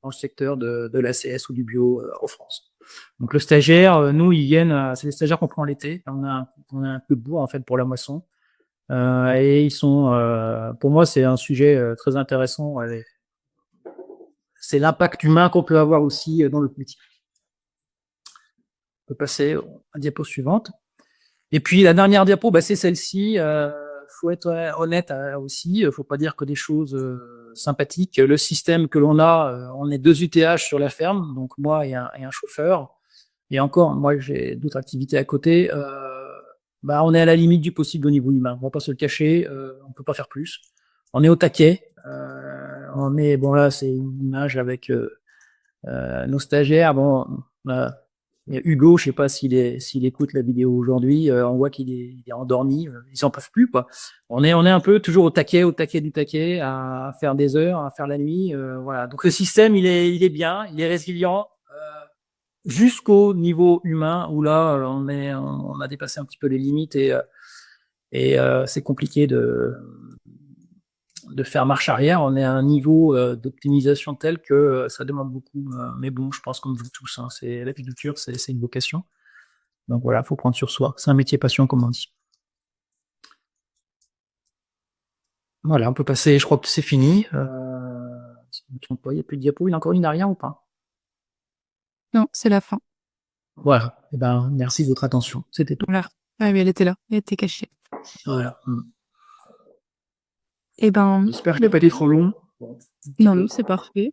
dans le secteur de l'ACS ou du bio en France. Donc, le stagiaire, nous, ils viennent, c'est les stagiaires qu'on prend l'été. On a un peu de bois, en fait, pour la moisson. Et ils sont, pour moi, c'est un sujet très intéressant. C'est l'impact humain qu'on peut avoir aussi dans le métier. On peut passer à la diapo suivante. Et puis la dernière diapo, c'est celle-ci. Faut être honnête aussi. Faut pas dire que des choses sympathiques. Le système que l'on a, on est 2 UTH sur la ferme, donc moi et un chauffeur. Et encore, moi j'ai d'autres activités à côté. On est à la limite du possible au niveau humain. On va pas se le cacher. On peut pas faire plus. On est au taquet. Là, c'est une image avec nos stagiaires. Il y a Hugo, je sais pas s'il écoute la vidéo aujourd'hui, on voit qu'il est endormi, ils en peuvent plus, quoi. On est un peu toujours au taquet du taquet, à faire des heures, à faire la nuit, voilà. Donc le système, il est bien, il est résilient, jusqu'au niveau humain où là, on a dépassé un petit peu les limites et c'est compliqué de faire marche arrière. On est à un niveau d'optimisation tel que ça demande beaucoup. Mais bon, je pense comme vous tous, hein, l'agriculture, c'est une vocation. Donc voilà, il faut prendre sur soi. C'est un métier passion, comme on dit. Voilà, on peut passer, je crois que c'est fini. Si je ne me trompe pas, il n'y a plus de diapo. Il y en a encore une derrière ou pas? Non, c'est la fin. Voilà. Merci de votre attention. C'était tout. Voilà. Ah oui, elle était là. Elle était cachée. Voilà. J'espère que je n'ai pas été trop long. Non, c'est parfait.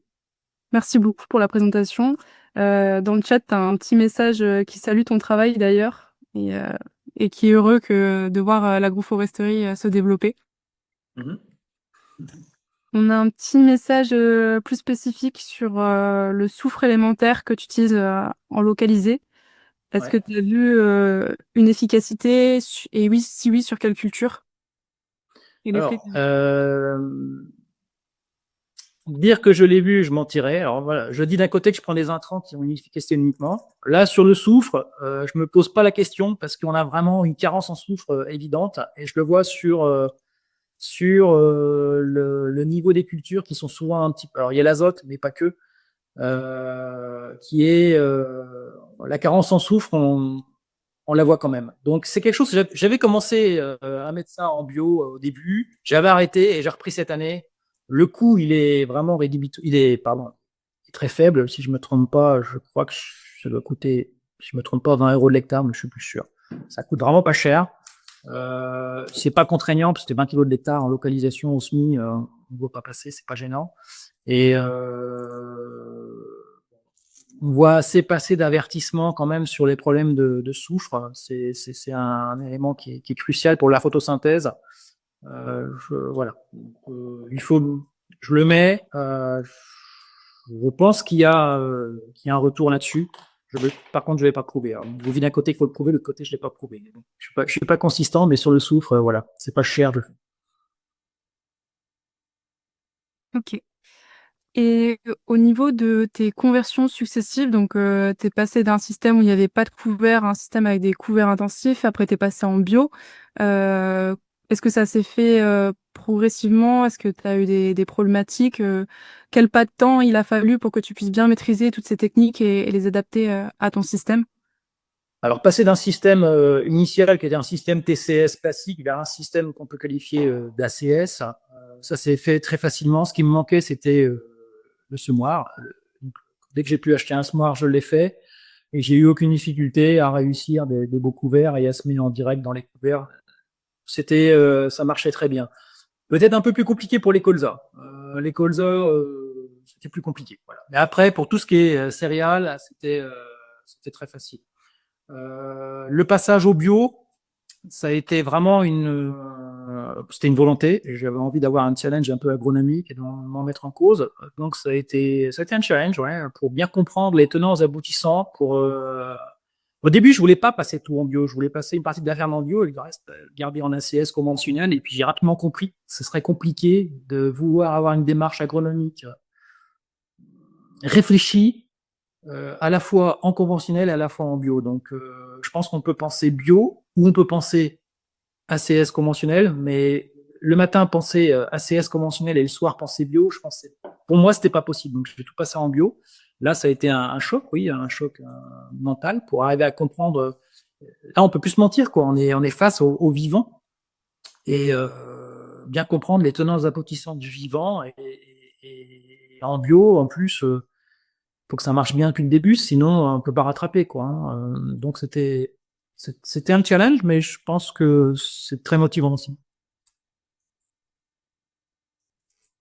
Merci beaucoup pour la présentation. Dans le chat, tu as un petit message qui salue ton travail d'ailleurs et qui est heureux de voir l'agroforesterie se développer. On a un petit message plus spécifique sur le soufre élémentaire que tu utilises en localisé. Est-ce que tu as vu une efficacité et oui, si oui, sur quelle culture? Dire que je l'ai vu, je mentirais. Alors voilà, je dis d'un côté que je prends des intrants qui ont une efficacité uniquement. Là, sur le soufre, je me pose pas la question parce qu'on a vraiment une carence en soufre évidente et je le vois sur le niveau des cultures qui sont souvent un petit peu. Alors il y a l'azote, mais pas que. Qui est la carence en soufre, on la voit quand même. Donc c'est quelque chose. J'avais commencé à mettre ça en bio au début. J'avais arrêté et j'ai repris cette année. Le coût, il est vraiment rédhibitoire. Il est très faible. Si je me trompe pas, je crois que ça doit coûter, si je me trompe pas, 20 € de l'hectare, mais je suis plus sûr. Ça coûte vraiment pas cher. C'est pas contraignant parce que c'était 20 kg de l'hectare en localisation au SMI, on ne voit pas passer, c'est pas gênant. Et on voit assez passer d'avertissements quand même sur les problèmes de soufre. C'est un élément qui est crucial pour la photosynthèse. Voilà. Je le mets. Je pense qu'il y a un retour là-dessus. Par contre, je ne vais pas prouver. Alors, vous d'un côté, il faut le prouver, de l'autre côté, je ne l'ai pas prouvé. Je ne suis pas consistant, mais sur le soufre, voilà. C'est pas cher, je le fais. Ok. Et au niveau de tes conversions successives, donc tu es passé d'un système où il n'y avait pas de couvert à un système avec des couverts intensifs, après tu es passé en bio. Est-ce que ça s'est fait progressivement? Est-ce que tu as eu des problématiques? Quel pas de temps il a fallu pour que tu puisses bien maîtriser toutes ces techniques et les adapter à ton système? Alors, passer d'un système initial qui était un système TCS classique vers un système qu'on peut qualifier d'ACS, ça s'est fait très facilement. Ce qui me manquait, c'était le semoir. Dès que j'ai pu acheter un semoir, je l'ai fait. Et j'ai eu aucune difficulté à réussir des beaux couverts et à se mettre en direct dans les couverts. Ça marchait très bien. Peut-être un peu plus compliqué pour les colzas. Les colzas, c'était plus compliqué. Voilà. Mais après, pour tout ce qui est céréales, c'était très facile. Le passage au bio, ça a été vraiment c'était une volonté. J'avais envie d'avoir un challenge un peu agronomique et d'en mettre en cause. Donc ça a été un challenge, ouais, pour bien comprendre les tenants et aboutissants. Au début, je voulais pas passer tout en bio. Je voulais passer une partie de la ferme en bio et le reste garder en ACS conventionnel. Et puis j'ai rapidement compris que ce serait compliqué de vouloir avoir une démarche agronomique réfléchie, à la fois en conventionnel et à la fois en bio. Donc je pense qu'on peut penser bio ou on peut penser ACS conventionnel, mais le matin penser ACS conventionnel et le soir penser bio, je pensais, pour moi, c'était pas possible. Donc, je vais tout passer en bio. Là, ça a été un choc, oui, un choc mental pour arriver à comprendre. Là, on peut plus se mentir, quoi. On est face au vivant et bien comprendre les tenants aboutissants du vivant. Et en bio, en plus, faut que ça marche bien depuis le début, sinon on peut pas rattraper, quoi. Donc, c'était un challenge, mais je pense que c'est très motivant aussi.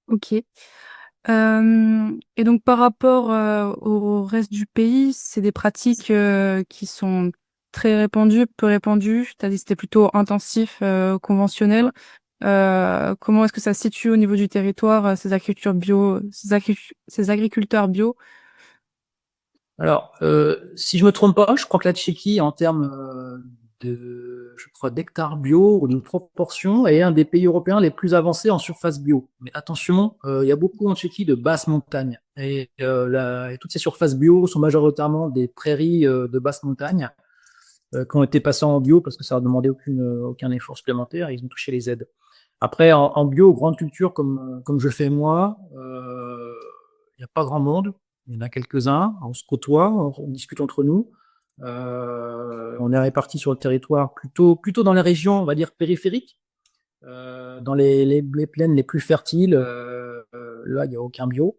OK. Et donc par rapport, au reste du pays, c'est des pratiques, qui sont très répandues, peu répandues? Tu as dit que c'était plutôt intensif, conventionnel. Comment est-ce que ça se situe au niveau du territoire, ces agriculteurs bio? Alors, si je me trompe pas, je crois que la Tchéquie, en termes je crois, d'hectares bio ou de proportion, est un des pays européens les plus avancés en surface bio. Mais attention, il y a beaucoup en Tchéquie de basse montagne. Et toutes ces surfaces bio sont majoritairement des prairies de basse montagne qui ont été passées en bio parce que ça n'a demandé aucun effort supplémentaire et ils ont touché les aides. Après, en bio, grande culture comme je fais moi, il n'y a pas grand monde. Il y en a quelques-uns, on se côtoie, on discute entre nous. On est répartis sur le territoire plutôt dans les régions, on va dire, périphériques. Dans les plaines les plus fertiles, là, il n'y a aucun bio.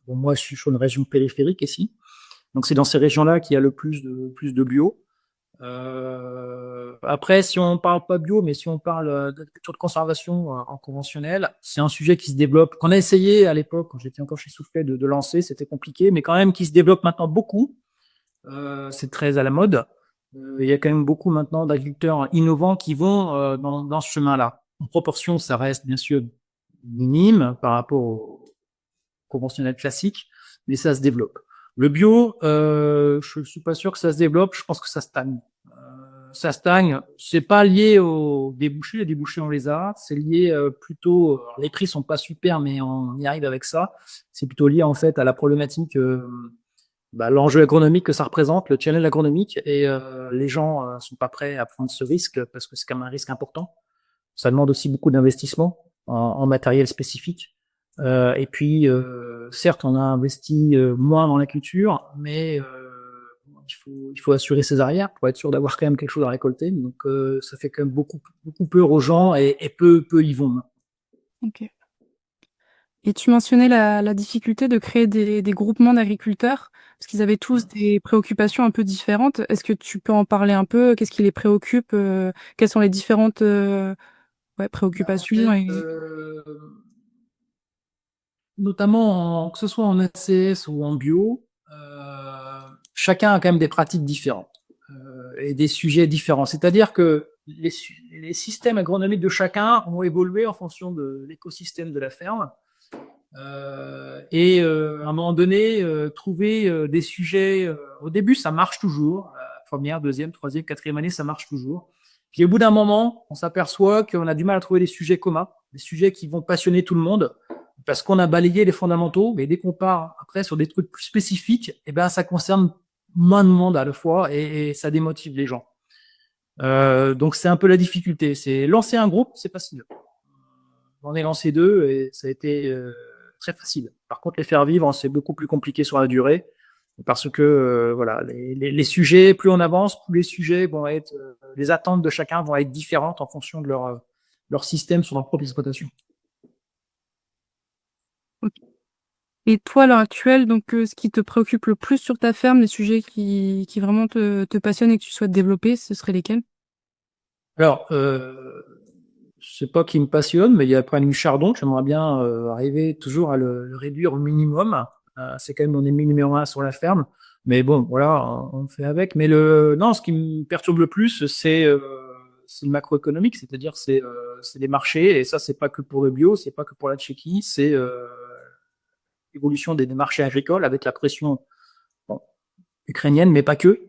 Bon, moi, je suis sur une région périphérique ici. Donc, c'est dans ces régions-là qu'il y a le plus de bio. Après, si on parle pas bio, mais si on parle d'agriculture de conservation en conventionnel, c'est un sujet qui se développe, qu'on a essayé à l'époque, quand j'étais encore chez Soufflet, de lancer, c'était compliqué, mais quand même qui se développe maintenant beaucoup. C'est très à la mode. Il y a quand même beaucoup maintenant d'agriculteurs innovants qui vont dans ce chemin-là. En proportion, ça reste bien sûr minime par rapport au conventionnel classique, mais ça se développe. Le bio, je suis pas sûr que ça se développe. Je pense que ça stagne. Ça stagne. C'est pas lié aux débouchés. Les débouchés, on les a. C'est lié plutôt. Les prix sont pas super, mais on y arrive avec ça. C'est plutôt lié en fait à la problématique, l'enjeu agronomique que ça représente, le challenge agronomique, et les gens sont pas prêts à prendre ce risque parce que c'est quand même un risque important. Ça demande aussi beaucoup d'investissement en matériel spécifique. Et puis, certes, on a investi moins dans la culture, mais il faut assurer ses arrières pour être sûr d'avoir quand même quelque chose à récolter. Donc, ça fait quand même beaucoup peur aux gens et peu y vont. OK. Et tu mentionnais la difficulté de créer des groupements d'agriculteurs, parce qu'ils avaient tous des préoccupations un peu différentes. Est-ce que tu peux en parler un peu? Qu'est-ce qui les préoccupe? Quelles sont les différentes, En préoccupations fait, et notamment que ce soit en ACS ou en bio, chacun a quand même des pratiques différentes et des sujets différents. C'est-à-dire que les systèmes agronomiques de chacun ont évolué en fonction de l'écosystème de la ferme. Et à un moment donné, trouver des sujets, au début, ça marche toujours. Première, deuxième, troisième, quatrième année, ça marche toujours. Puis au bout d'un moment, on s'aperçoit qu'on a du mal à trouver des sujets communs, des sujets qui vont passionner tout le monde, parce qu'on a balayé les fondamentaux, mais dès qu'on part après sur des trucs plus spécifiques, eh ben, ça concerne moins de monde à la fois et ça démotive les gens. Donc c'est un peu la difficulté. C'est lancer un groupe, c'est facile. J'en ai lancé 2 et ça a été très facile. Par contre, les faire vivre, c'est beaucoup plus compliqué sur la durée parce que voilà, les sujets, plus on avance, plus les sujets vont être, les attentes de chacun vont être différentes en fonction de leur système sur leur propre exploitation. OK. Et toi, à l'heure actuelle, donc, ce qui te préoccupe le plus sur ta ferme, les sujets qui vraiment te passionnent et que tu souhaites développer, ce seraient lesquels? Alors, c'est pas qui me passionne, mais il y a le problème du chardon. J'aimerais bien arriver toujours à le réduire au minimum. C'est quand même mon ennemi numéro un sur la ferme. Mais bon, voilà, on fait avec. Mais non, ce qui me perturbe le plus, c'est le macroéconomique, c'est-à-dire c'est les marchés. Et ça, c'est pas que pour le bio, c'est pas que pour la Tchéquie, c'est l'évolution des marchés agricoles avec la pression, bon, ukrainienne, mais pas que.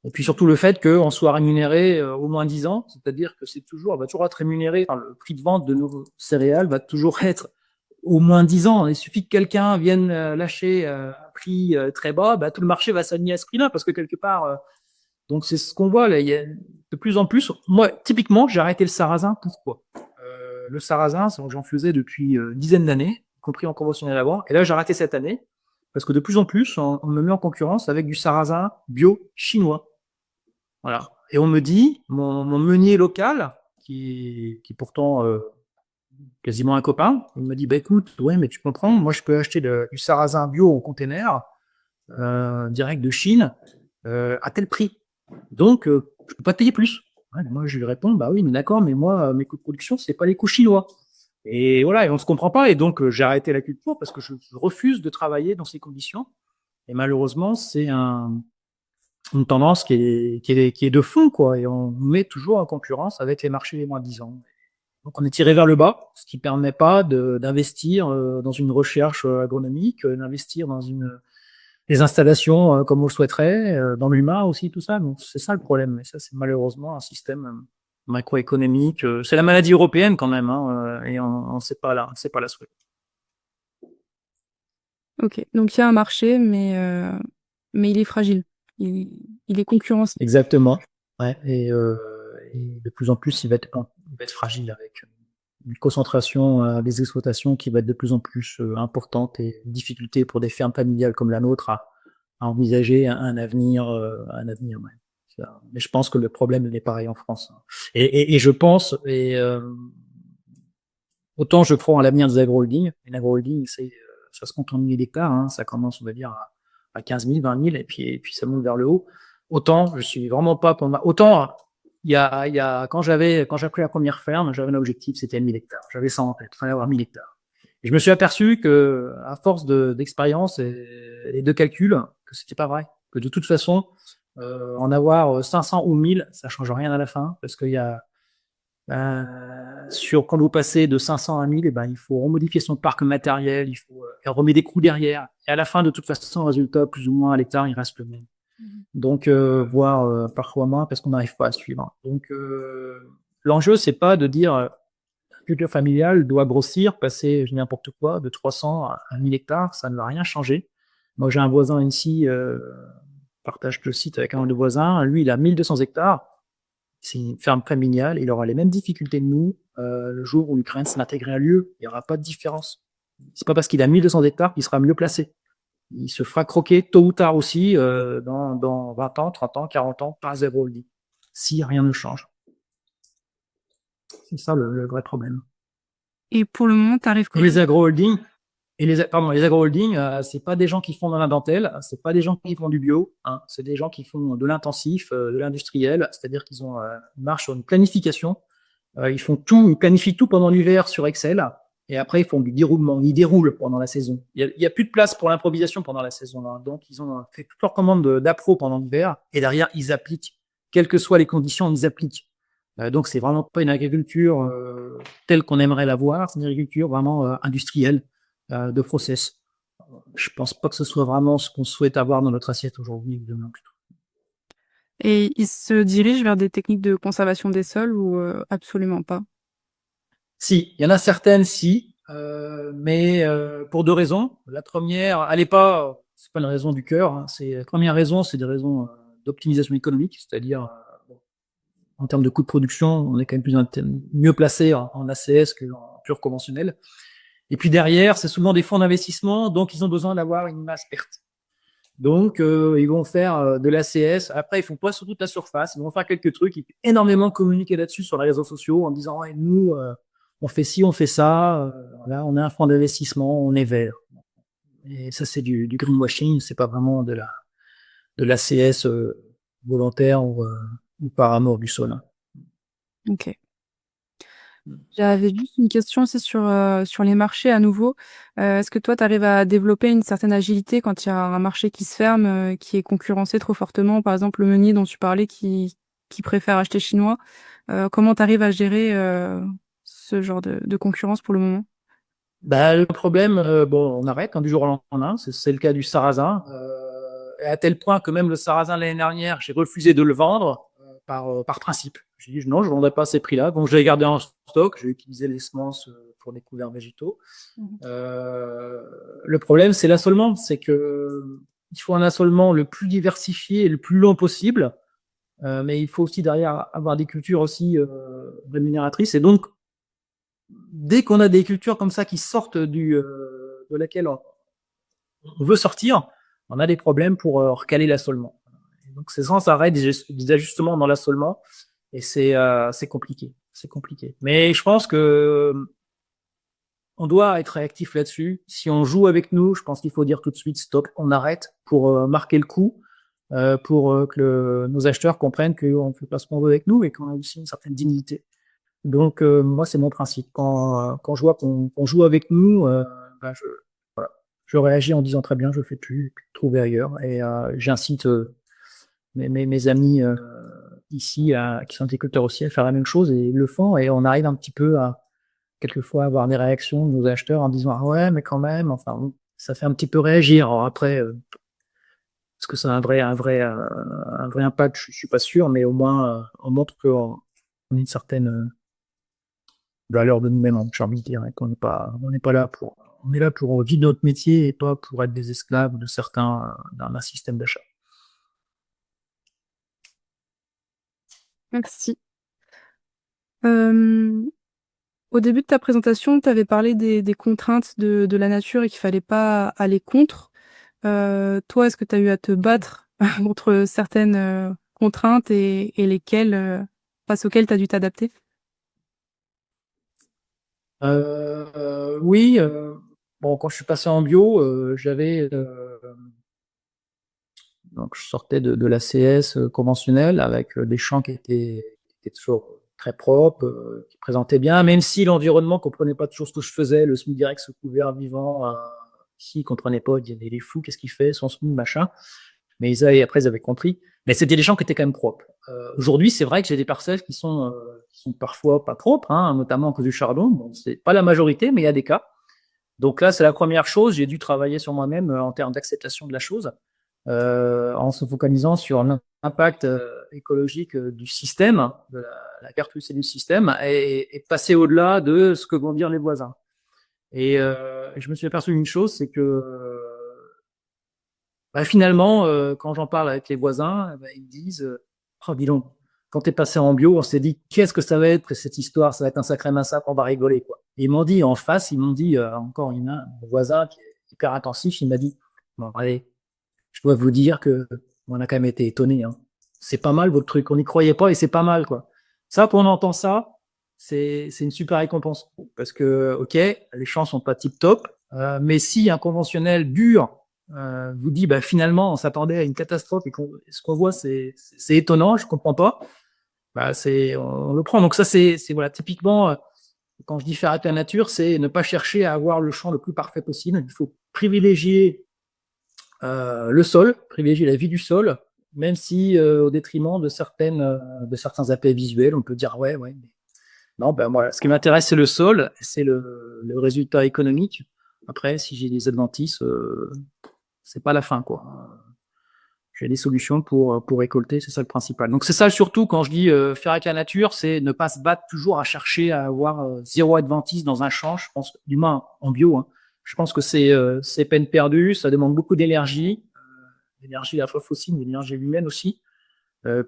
Et puis surtout le fait qu'on soit rémunéré au moins 10 ans, c'est-à-dire que on va toujours être rémunéré, enfin, le prix de vente de nos céréales va toujours être au moins 10 ans. Il suffit que quelqu'un vienne lâcher un prix très bas, bah, tout le marché va s'aligner à ce prix-là, parce que quelque part, donc c'est ce qu'on voit là, il y a de plus en plus. Moi, typiquement, j'ai arrêté le sarrasin. Pourquoi? Le sarrasin, j'en faisais depuis une dizaine d'années, y compris en conventionnel avant, et là j'ai arrêté cette année, parce que de plus en plus, on me met en concurrence avec du sarrasin bio chinois. Voilà. Et on me dit, mon meunier local, qui est pourtant quasiment un copain, il me dit, bah écoute, ouais, mais tu comprends, moi je peux acheter du sarrasin bio en container, direct de Chine, à tel prix. Donc, je peux pas te payer plus. Ouais, moi, je lui réponds, bah oui, mais d'accord, mais moi, mes coûts de production, c'est pas les coûts chinois. Et voilà, et on se comprend pas. Et donc, j'ai arrêté la culture parce que je refuse de travailler dans ces conditions. Et malheureusement, c'est une tendance qui est de fond, quoi. Et on nous met toujours en concurrence avec les marchés les moins 10 ans. Donc, on est tiré vers le bas, ce qui permet pas d'investir dans une recherche agronomique, d'investir dans des installations comme on le souhaiterait, dans l'humain aussi, tout ça. Donc, c'est ça le problème. Et ça, c'est malheureusement un système macroéconomique. C'est la maladie européenne quand même, hein, et on ne sait pas là, c'est pas la souhait. OK, donc il y a un marché, mais il est fragile. Il il est concurrentiel. Exactement. Ouais. Et de plus en plus, il va être fragile avec une concentration des exploitations qui va être de plus en plus importante et une difficulté pour des fermes familiales comme la nôtre à envisager un avenir, ouais. Mais je pense que le problème il est pareil en France. Et je pense, autant je crois en l'avenir des agro-holdings. Une agro-holding, ça se compte en milliers d'hectares, hein, ça commence, on va dire, à 15 000, 20 000, et puis ça monte vers le haut. Autant, je suis vraiment pas pour autant, quand j'ai pris la première ferme, j'avais un objectif, c'était 1000 hectares. J'avais ça en tête, il fallait avoir 1000 hectares. Et je me suis aperçu que, à force d'expérience et de calcul, que c'était pas vrai. Que de toute façon, en avoir 500 ou 1000, ça change rien à la fin, parce qu'il y a, quand vous passez de 500 à 1000, eh ben, il faut remodifier son parc matériel, il faut remettre des coûts derrière. Et à la fin, de toute façon, le résultat, plus ou moins à l'hectare, il reste le même. Donc, voire parfois moins, parce qu'on n'arrive pas à suivre. Donc, l'enjeu, c'est pas de dire la culture familiale doit grossir, passer, je dis n'importe quoi, de 300 à 1000 hectares, ça ne va rien changer. Moi, j'ai un voisin ici, partage le site avec un de voisins, lui, il a 1200 hectares. C'est une ferme familiale, il aura les mêmes difficultés que nous le jour où l'Ukraine s'intégrerait à l'UE. Il n'y aura pas de différence. C'est pas parce qu'il a 1200 hectares qu'il sera mieux placé. Il se fera croquer tôt ou tard aussi dans 20 ans, 30 ans, 40 ans par Zebra Holding, si rien ne change. C'est ça le vrai problème. Et pour le moment, tu arrives Et les agro-holdings, les agro-holdings, c'est pas des gens qui font dans la dentelle, c'est pas des gens qui font du bio, hein, c'est des gens qui font de l'intensif, de l'industriel, c'est-à-dire qu'ils ont marchent sur une planification. Ils planifient tout pendant l'hiver sur Excel, et après ils font du déroulement, ils déroulent pendant la saison. Il y a plus de place pour l'improvisation pendant la saison, hein. Donc ils ont fait toutes leurs commandes d'appro pendant l'hiver, et derrière ils appliquent, quelles que soient les conditions, ils appliquent. Donc c'est vraiment pas une agriculture telle qu'on aimerait la voir, c'est une agriculture vraiment industrielle, de process. Je pense pas que ce soit vraiment ce qu'on souhaite avoir dans notre assiette aujourd'hui ou demain plutôt. Et ils se dirigent vers des techniques de conservation des sols ou absolument pas? Si, il y en a certaines, si, mais pour 2 raisons. La première, elle est pas, c'est pas une raison du cœur, hein, la première raison, c'est des raisons d'optimisation économique, c'est-à-dire en termes de coût de production, on est quand même mieux placé en ACS qu'en pur conventionnel. Et puis derrière, c'est souvent des fonds d'investissement, donc ils ont besoin d'avoir une masse perte. Donc, ils vont faire de l'ACS. Après, ils font pas sur toute la surface. Ils vont faire quelques trucs. Ils peuvent énormément communiquer là-dessus sur les réseaux sociaux en disant ouais, nous, on fait ci, on fait ça. Là, on est un fonds d'investissement, on est vert. Et ça, c'est du greenwashing, c'est pas vraiment de l'ACS volontaire ou par amour du sol, hein. OK. J'avais juste une question aussi sur les marchés à nouveau. Est-ce que toi, tu arrives à développer une certaine agilité quand il y a un marché qui se ferme, qui est concurrencé trop fortement? Par exemple, le meunier dont tu parlais qui préfère acheter chinois. Comment tu arrives à gérer, ce genre de concurrence pour le moment? Bah, le problème, bon, on arrête, hein, du jour au lendemain, c'est le cas du sarrasin, et à tel point que même le sarrasin l'année dernière, j'ai refusé de le vendre, par principe. J'ai dit: «Non, je ne vendrai pas à ces prix-là», donc je l'ai gardé en stock, j'ai utilisé les semences, pour des couverts végétaux. Mmh. Le problème, c'est l'assolement, c'est que il faut un assolement le plus diversifié et le plus long possible, mais il faut aussi derrière avoir des cultures aussi, rémunératrices, et donc dès qu'on a des cultures comme ça qui sortent de laquelle on veut sortir, on a des problèmes pour recaler l'assolement. Donc c'est sans arrêt des ajustements dans l'assolement, et c'est compliqué. C'est compliqué. Mais je pense que on doit être réactif là-dessus. Si on joue avec nous, je pense qu'il faut dire tout de suite stop, on arrête pour marquer le coup, pour que nos acheteurs comprennent qu'on ne fait pas ce qu'on veut avec nous et qu'on a aussi une certaine dignité. Donc moi, c'est mon principe. Quand je vois qu'on joue avec nous, ben, voilà, je réagis en disant très bien, je ne fais plus, trouver ailleurs. Et j'incite mes amis ici, qui sont agriculteurs aussi, à faire la même chose, et ils le font. Et on arrive un petit peu à quelquefois avoir des réactions de nos acheteurs en disant: «Ah ouais, mais quand même», enfin, bon, ça fait un petit peu réagir. Alors après, est-ce que ça a un vrai impact? Je suis pas sûr, mais au moins, on montre qu'on a une certaine valeur de nous-mêmes, hein, j'ai envie de dire, et on n'est pas là on est là pour vivre notre métier et pas pour être des esclaves de certains, d'un système d'achat. Merci. Hem, Au début de ta présentation, tu avais parlé des contraintes de la nature et qu'il fallait pas aller contre. Toi, est-ce que tu as eu à te battre contre certaines, contraintes et lesquelles, face auxquelles tu as dû t'adapter? Oui, bon, quand je suis passé en bio, donc je sortais de l'ACS, conventionnelle, avec, des champs qui étaient toujours très propres, qui présentaient bien, même si l'environnement comprenait pas toujours ce que je faisais. Le SMIDirex, ce couvert vivant, ici, ils comprenaient pas, ils disaient: «Il est fou, qu'est-ce qu'il fait, son SMID, machin». Mais après, ils avaient compris. Mais c'était des champs qui étaient quand même propres. Aujourd'hui, c'est vrai que j'ai des parcelles qui sont parfois pas propres, hein, notamment à cause du chardon. Bon, c'est pas la majorité, mais il y a des cas. Donc là, c'est la première chose. J'ai dû travailler sur moi-même, en termes d'acceptation de la chose, en se focalisant sur l'impact écologique du système, de la carte du système, et passer au-delà de ce que vont dire les voisins. Et je me suis aperçu d'une chose, c'est que bah, finalement, quand j'en parle avec les voisins, bah, ils me disent oh, dis donc, quand tu es passé en bio, on s'est dit qu'est-ce que ça va être cette histoire, ça va être un sacré massacre, on va rigoler, quoi. Et ils m'ont dit en face, ils m'ont dit encore, il y en a un voisin qui est hyper intensif, il m'a dit bon, allez, je dois vous dire que on a quand même été étonnés, hein. C'est pas mal votre truc, on n'y croyait pas et c'est pas mal, quoi. Ça, quand on entend ça, c'est une super récompense, parce que ok, les champs sont pas tip top, mais si un conventionnel dur vous dit bah finalement on s'attendait à une catastrophe et ce qu'on voit c'est étonnant, je comprends pas, bah on le prend. Donc ça c'est voilà typiquement quand je dis faire avec la nature, c'est ne pas chercher à avoir le champ le plus parfait possible. Il faut privilégier le sol, privilégier la vie du sol, même si au détriment de certains aspects visuels, on peut dire ouais. Mais non, ben moi, ce qui m'intéresse c'est le sol, c'est le résultat économique. Après, si j'ai des adventices, c'est pas la fin, quoi. J'ai des solutions pour récolter, c'est ça le principal. Donc c'est ça surtout quand je dis faire avec la nature, c'est ne pas se battre toujours à chercher à avoir zéro adventice dans un champ. Je pense, du moins en bio, hein, je pense que c'est peine perdue. Ça demande beaucoup d'énergie, l'énergie à la fois fossile, mais l'énergie humaine aussi,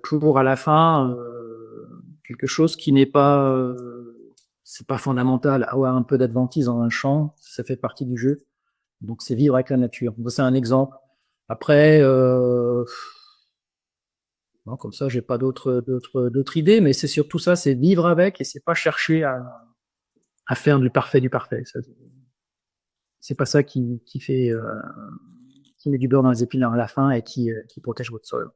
pour à la fin quelque chose qui n'est pas, c'est pas fondamental. Avoir un peu d'adventice dans un champ, ça fait partie du jeu. Donc c'est vivre avec la nature. Donc, c'est un exemple. Après, non, comme ça, j'ai pas d'autres idées, mais c'est surtout ça, c'est vivre avec et c'est pas chercher à faire du parfait du parfait. Ça, c'est pas ça qui fait, qui met du beurre dans les épinards à la fin et qui protège votre sol.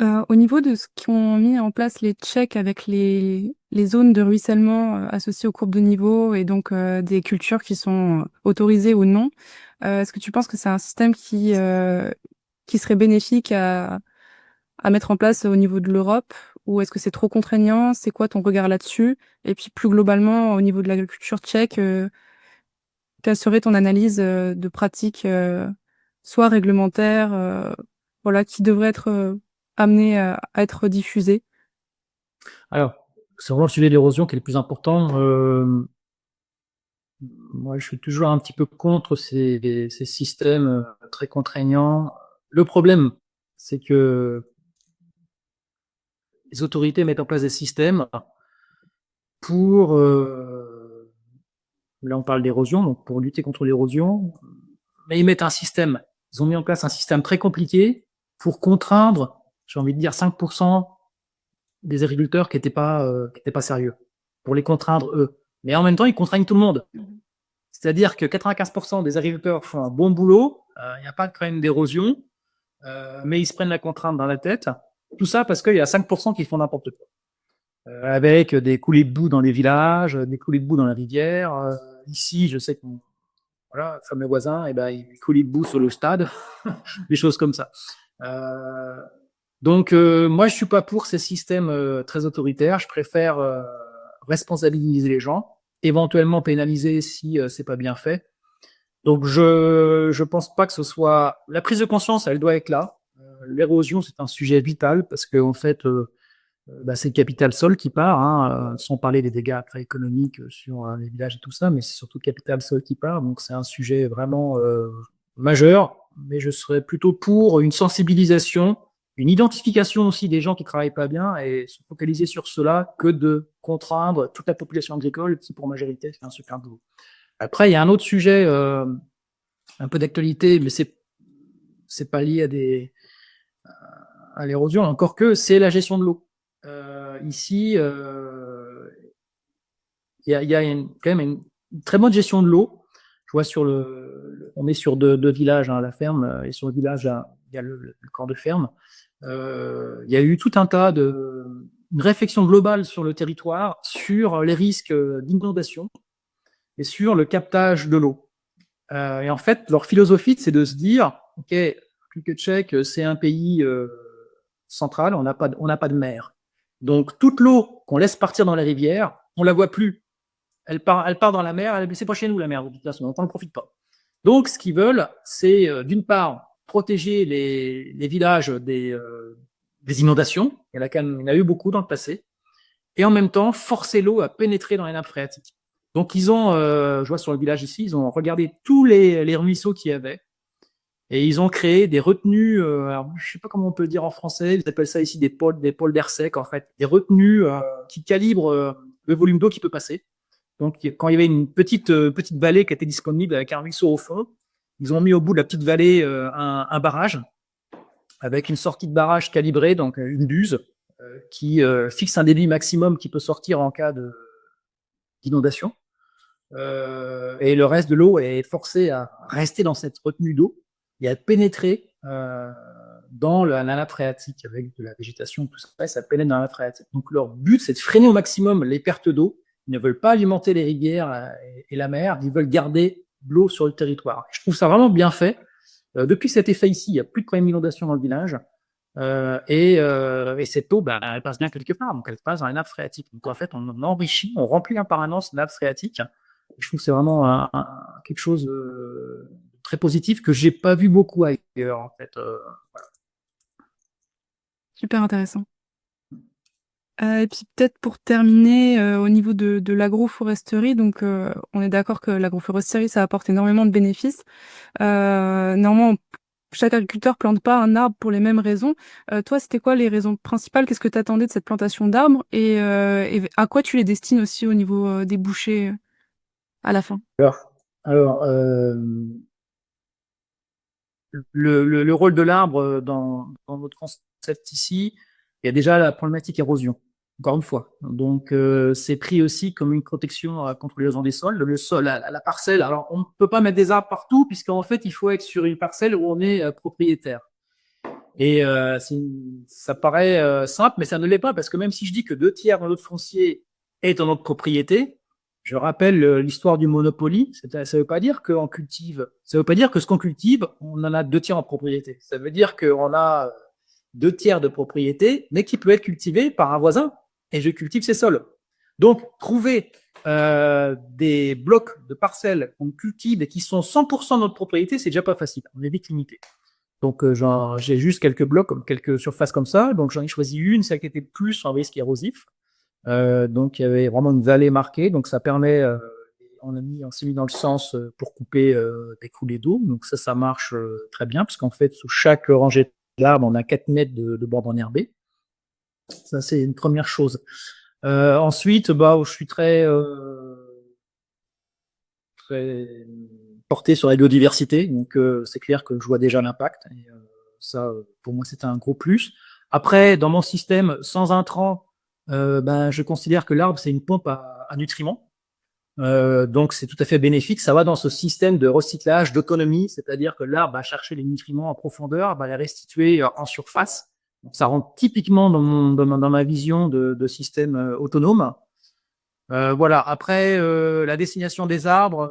Au niveau de ce qu'ont mis en place les Tchèques avec les zones de ruissellement associées aux courbes de niveau et donc des cultures qui sont autorisées ou non, est-ce que tu penses que c'est un système qui serait bénéfique à mettre en place au niveau de l'Europe ou est-ce que c'est trop contraignant? C'est quoi ton regard là-dessus? Et puis plus globalement, au niveau de l'agriculture tchèque, quelle serait ton analyse de pratiques soit réglementaires, voilà, qui devraient être amenées à être diffusées? Alors, c'est vraiment le sujet de l'érosion qui est le plus important. Moi, je suis toujours un petit peu contre ces systèmes très contraignants. Le problème, c'est que les autorités mettent en place des systèmes pour, là on parle d'érosion, donc pour lutter contre l'érosion, mais ils mettent un système, ils ont mis en place un système très compliqué pour contraindre, j'ai envie de dire 5% des agriculteurs qui étaient pas sérieux, pour les contraindre eux. Mais en même temps, ils contraignent tout le monde. C'est-à-dire que 95% des agriculteurs font un bon boulot, il n'y a pas de problème d'érosion, mais ils se prennent la contrainte dans la tête. Tout ça parce qu'il y a 5% qui font n'importe quoi. Avec des coulées de boue dans les villages, des coulées de boue dans la rivière. Ici, je sais que voilà, fameux voisin, eh ben, il coulait de boue sur le stade, des choses comme ça. Donc, moi, je suis pas pour ces systèmes très autoritaires. Je préfère responsabiliser les gens, éventuellement pénaliser si c'est pas bien fait. Donc, je pense pas que ce soit la prise de conscience, elle doit être là. L'érosion, c'est un sujet vital parce que en fait, c'est le capital sol qui part, hein, sans parler des dégâts après économiques sur les villages et tout ça, mais c'est surtout le capital sol qui part. Donc, c'est un sujet vraiment majeur. Mais je serais plutôt pour une sensibilisation, une identification aussi des gens qui travaillent pas bien et se focaliser sur cela que de contraindre toute la population agricole qui, pour majorité, fait un super boulot. Après, il y a un autre sujet un peu d'actualité, mais c'est pas lié à l'érosion, encore que c'est la gestion de l'eau. Ici, il y a quand même une très bonne gestion de l'eau. Je vois on est sur deux villages, hein, la ferme, et sur le village, il y a le corps de ferme. Il y a eu tout un tas une réflexion globale sur le territoire, sur les risques d'inondation et sur le captage de l'eau. Et en fait, leur philosophie, c'est de se dire, OK, République tchèque, c'est un pays central, on n'a pas de mer. Donc, toute l'eau qu'on laisse partir dans les rivières, on la voit plus. Elle part dans la mer, c'est pas chez nous la mer, de toute façon, donc on n'en profite pas. Donc, ce qu'ils veulent, c'est d'une part protéger les villages des inondations, il y en a eu beaucoup dans le passé, et en même temps forcer l'eau à pénétrer dans les nappes phréatiques. Donc, je vois sur le village ici, ils ont regardé tous les ruisseaux qu'il y avait, et ils ont créé des retenues, alors, je ne sais pas comment on peut le dire en français, ils appellent ça ici des pôles d'air sec, en fait, des retenues qui calibrent le volume d'eau qui peut passer. Donc, quand il y avait une petite vallée qui était disponible avec un ruisseau au fond, ils ont mis au bout de la petite vallée un barrage avec une sortie de barrage calibrée, donc une buse qui fixe un débit maximum qui peut sortir en cas d'inondation. Et le reste de l'eau est forcé à rester dans cette retenue d'eau et à pénétrer dans la nappe phréatique avec de la végétation, tout ça, et ça pénètre dans la nappe phréatique. Donc leur but, c'est de freiner au maximum les pertes d'eau. Ils ne veulent pas alimenter les rivières et la mer, ils veulent garder l'eau sur le territoire. Je trouve ça vraiment bien fait. Depuis cet effet ici, il n'y a plus de problème d'inondation dans le village. Et cette eau, elle passe bien quelque part, donc elle passe dans la nappe phréatique. Donc en fait, on enrichit, on remplit en permanence la nappe phréatique. Je trouve que c'est vraiment quelque chose de très positif que j'ai pas vu beaucoup ailleurs, en fait. Voilà. Super intéressant. Et puis peut-être pour terminer, au niveau de l'agroforesterie, donc on est d'accord que l'agroforesterie, ça apporte énormément de bénéfices. Néanmoins, chaque agriculteur plante pas un arbre pour les mêmes raisons. Toi, c'était quoi les raisons principales? Qu'est-ce que tu attendais de cette plantation d'arbres? Et à quoi tu les destines aussi au niveau des bouchées à la fin? Alors le rôle de l'arbre dans notre concept ici, il y a déjà la problématique érosion. encore une fois. Donc, c'est pris aussi comme une protection contre l'érosion des sols. Le sol, la parcelle. Alors, on ne peut pas mettre des arbres partout, puisqu'en fait, il faut être sur une parcelle où on est propriétaire. Et ça paraît simple, mais ça ne l'est pas, parce que même si je dis que 2 tiers de notre foncier est en notre propriété, je rappelle l'histoire du Monopoly. Ça veut pas dire qu'on cultive. Ça veut pas dire que ce qu'on cultive, on en a 2 tiers en propriété. Ça veut dire qu'on a 2 tiers de propriété, mais qui peut être cultivé par un voisin. Et je cultive ces sols. Donc, trouver des blocs de parcelles qu'on cultive et qui sont 100% de notre propriété, c'est déjà pas facile. On est vite limité. Donc, j'ai juste quelques blocs, quelques surfaces comme ça. Donc, j'en ai choisi une, celle qui était plus en risque érosif. Donc, il y avait vraiment une vallée marquée. Donc, ça permet, on s'est mis dans le sens pour couper des coulées d'eau. Donc, ça marche très bien, parce qu'en fait, sous chaque rangée d'arbres, on a 4 mètres de bord enherbé. Ça, c'est une première chose. Ensuite, je suis très porté sur la biodiversité, donc c'est clair que je vois déjà l'impact. Et, ça, pour moi, c'était un gros plus. Après, dans mon système, sans intrants, je considère que l'arbre, c'est une pompe à nutriments. Donc, c'est tout à fait bénéfique. Ça va dans ce système de recyclage, d'autonomie, c'est-à-dire que l'arbre va chercher les nutriments en profondeur, va les restituer en surface. Donc, ça rentre typiquement dans ma vision de système autonome. Voilà. Après, la destination des arbres,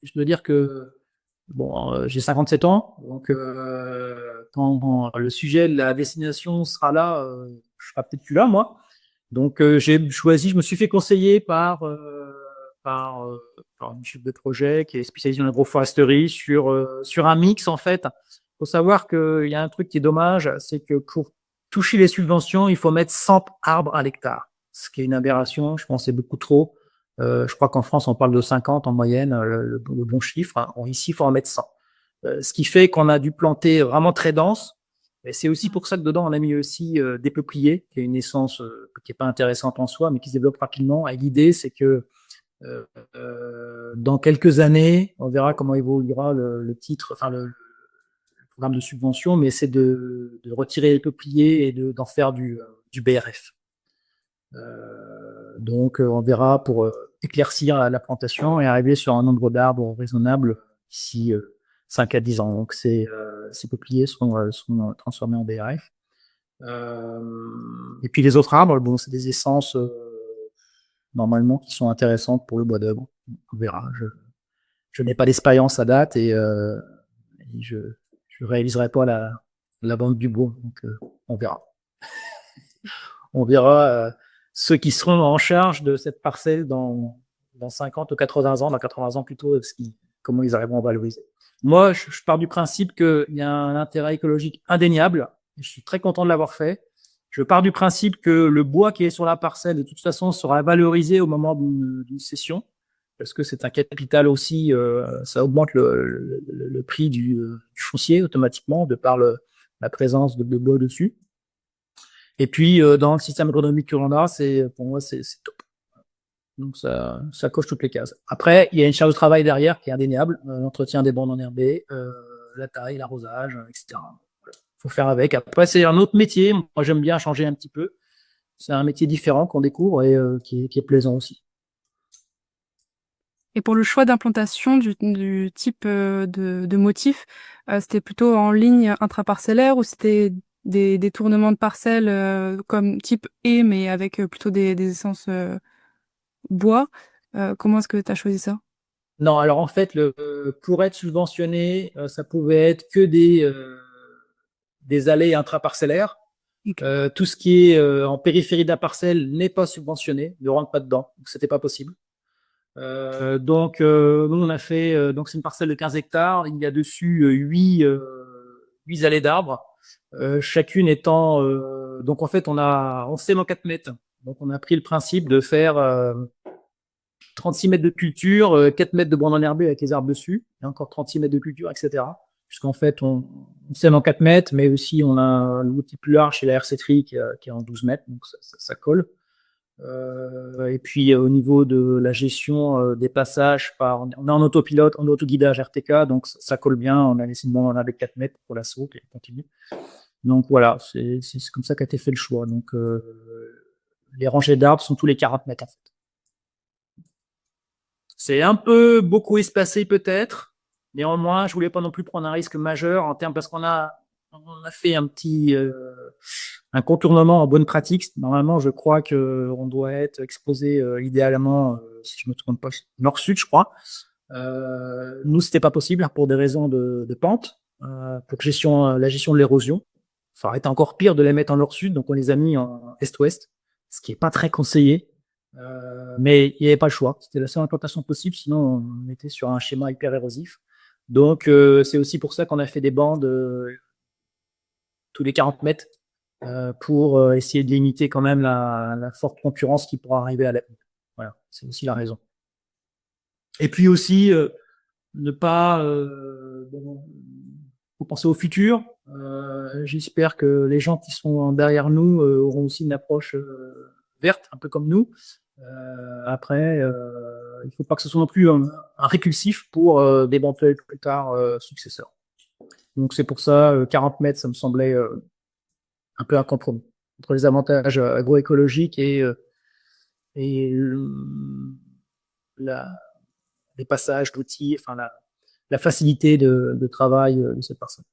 je dois dire que j'ai 57 ans, donc quand le sujet de la destination sera là, je serai peut-être plus là, moi. Donc je me suis fait conseiller par une chef de projet qui est spécialisée en agroforesterie sur un mix en fait. Il faut savoir qu'il y a un truc qui est dommage, c'est que pour toucher les subventions, il faut mettre 100 arbres à l'hectare, ce qui est une aberration. Je pense que c'est beaucoup trop. Je crois qu'en France, on parle de 50 en moyenne, le bon chiffre. Hein. Ici, il faut en mettre 100. Ce qui fait qu'on a dû planter vraiment très dense. Et c'est aussi pour ça que dedans, on a mis aussi des peupliers, qui est une essence qui n'est pas intéressante en soi, mais qui se développe rapidement. Et l'idée, c'est que dans quelques années, on verra comment évoluera le titre, enfin le programme de subvention, mais c'est de retirer les peupliers et d'en faire du BRF. Donc, on verra pour éclaircir la plantation et arriver sur un nombre d'arbres raisonnable d'ici 5 à 10 ans. Donc, ces peupliers sont transformés en BRF. Et puis, les autres arbres, c'est des essences normalement qui sont intéressantes pour le bois d'œuvre. On verra. Je n'ai pas d'expérience à date et je ne réaliserai pas la vente du bois. Donc, on verra. On verra ceux qui seront en charge de cette parcelle dans 50 ou 80 ans, dans 80 ans plutôt, comment ils arriveront à valoriser. Moi, je pars du principe qu'il y a un intérêt écologique indéniable. Et je suis très content de l'avoir fait. Je pars du principe que le bois qui est sur la parcelle, de toute façon, sera valorisé au moment d'une cession, parce que c'est un capital aussi, ça augmente le prix du foncier automatiquement, de par la présence de bois dessus. Et puis, dans le système agronomique que l'on a, pour moi, c'est top. Donc, ça coche toutes les cases. Après, il y a une charge de travail derrière qui est indéniable. L'entretien des bandes enherbées, la taille, l'arrosage, etc. Voilà. Faut faire avec. Après, c'est un autre métier. Moi, j'aime bien changer un petit peu. C'est un métier différent qu'on découvre et qui est plaisant aussi. Et pour le choix d'implantation du type de motif, c'était plutôt en ligne intraparcellaire ou c'était des tournements de parcelles comme type haie, mais avec plutôt des essences bois? Comment est-ce que tu as choisi ça? Non, alors en fait, pour être subventionné, ça pouvait être que des allées intraparcellaires. Okay. Tout ce qui est en périphérie de la parcelle n'est pas subventionné, ne rentre pas dedans, donc c'était pas possible. Donc, nous, on a fait, donc c'est une parcelle de 15 hectares, il y a dessus 8 allées d'arbres, chacune étant, donc en fait, on sème en 4 mètres. Donc, on a pris le principe de faire 36 mètres de culture, 4 mètres de bande enherbée avec les arbres dessus, et encore 36 mètres de culture, etc. Puisqu'en fait, on sème en 4 mètres, mais aussi on a un outil plus large chez la RC-Tri qui est en 12 mètres, donc ça colle. Et puis au niveau de la gestion des passages, on est en autopilote, en autoguidage RTK, donc ça colle bien. On a laissé une bande avec 4 mètres pour l'assaut, et on continue. Donc voilà, c'est comme ça qu'a été fait le choix. Donc les rangées d'arbres sont tous les 40 mètres en fait. C'est un peu beaucoup espacé peut-être. Néanmoins, je voulais pas non plus prendre un risque majeur en termes parce qu'on a fait un contournement en bonne pratique. Normalement, je crois que on doit être exposé idéalement, si je me trompe pas, nord-sud, je crois. Nous, c'était pas possible pour des raisons de pente, pour la gestion de l'érosion. Ça aurait été encore pire de les mettre en nord-sud, donc on les a mis en est-ouest, ce qui est pas très conseillé. Mais il n'y avait pas le choix. C'était la seule implantation possible, sinon on était sur un schéma hyper érosif. Donc c'est aussi pour ça qu'on a fait des bandes tous les 40 mètres pour essayer de limiter quand même la forte concurrence qui pourra arriver à l'avenir. Voilà, c'est aussi la raison. Et puis aussi, ne pas faut penser au futur. J'espère que les gens qui sont derrière nous auront aussi une approche verte, un peu comme nous. Après, il ne faut pas que ce soit non plus un répulsif pour d'éventuels plus tard successeurs. Donc c'est pour ça, 40 mètres, ça me semblait un peu un compromis entre les avantages agroécologiques et la, les passages d'outils, enfin la facilité de travail de cette personne.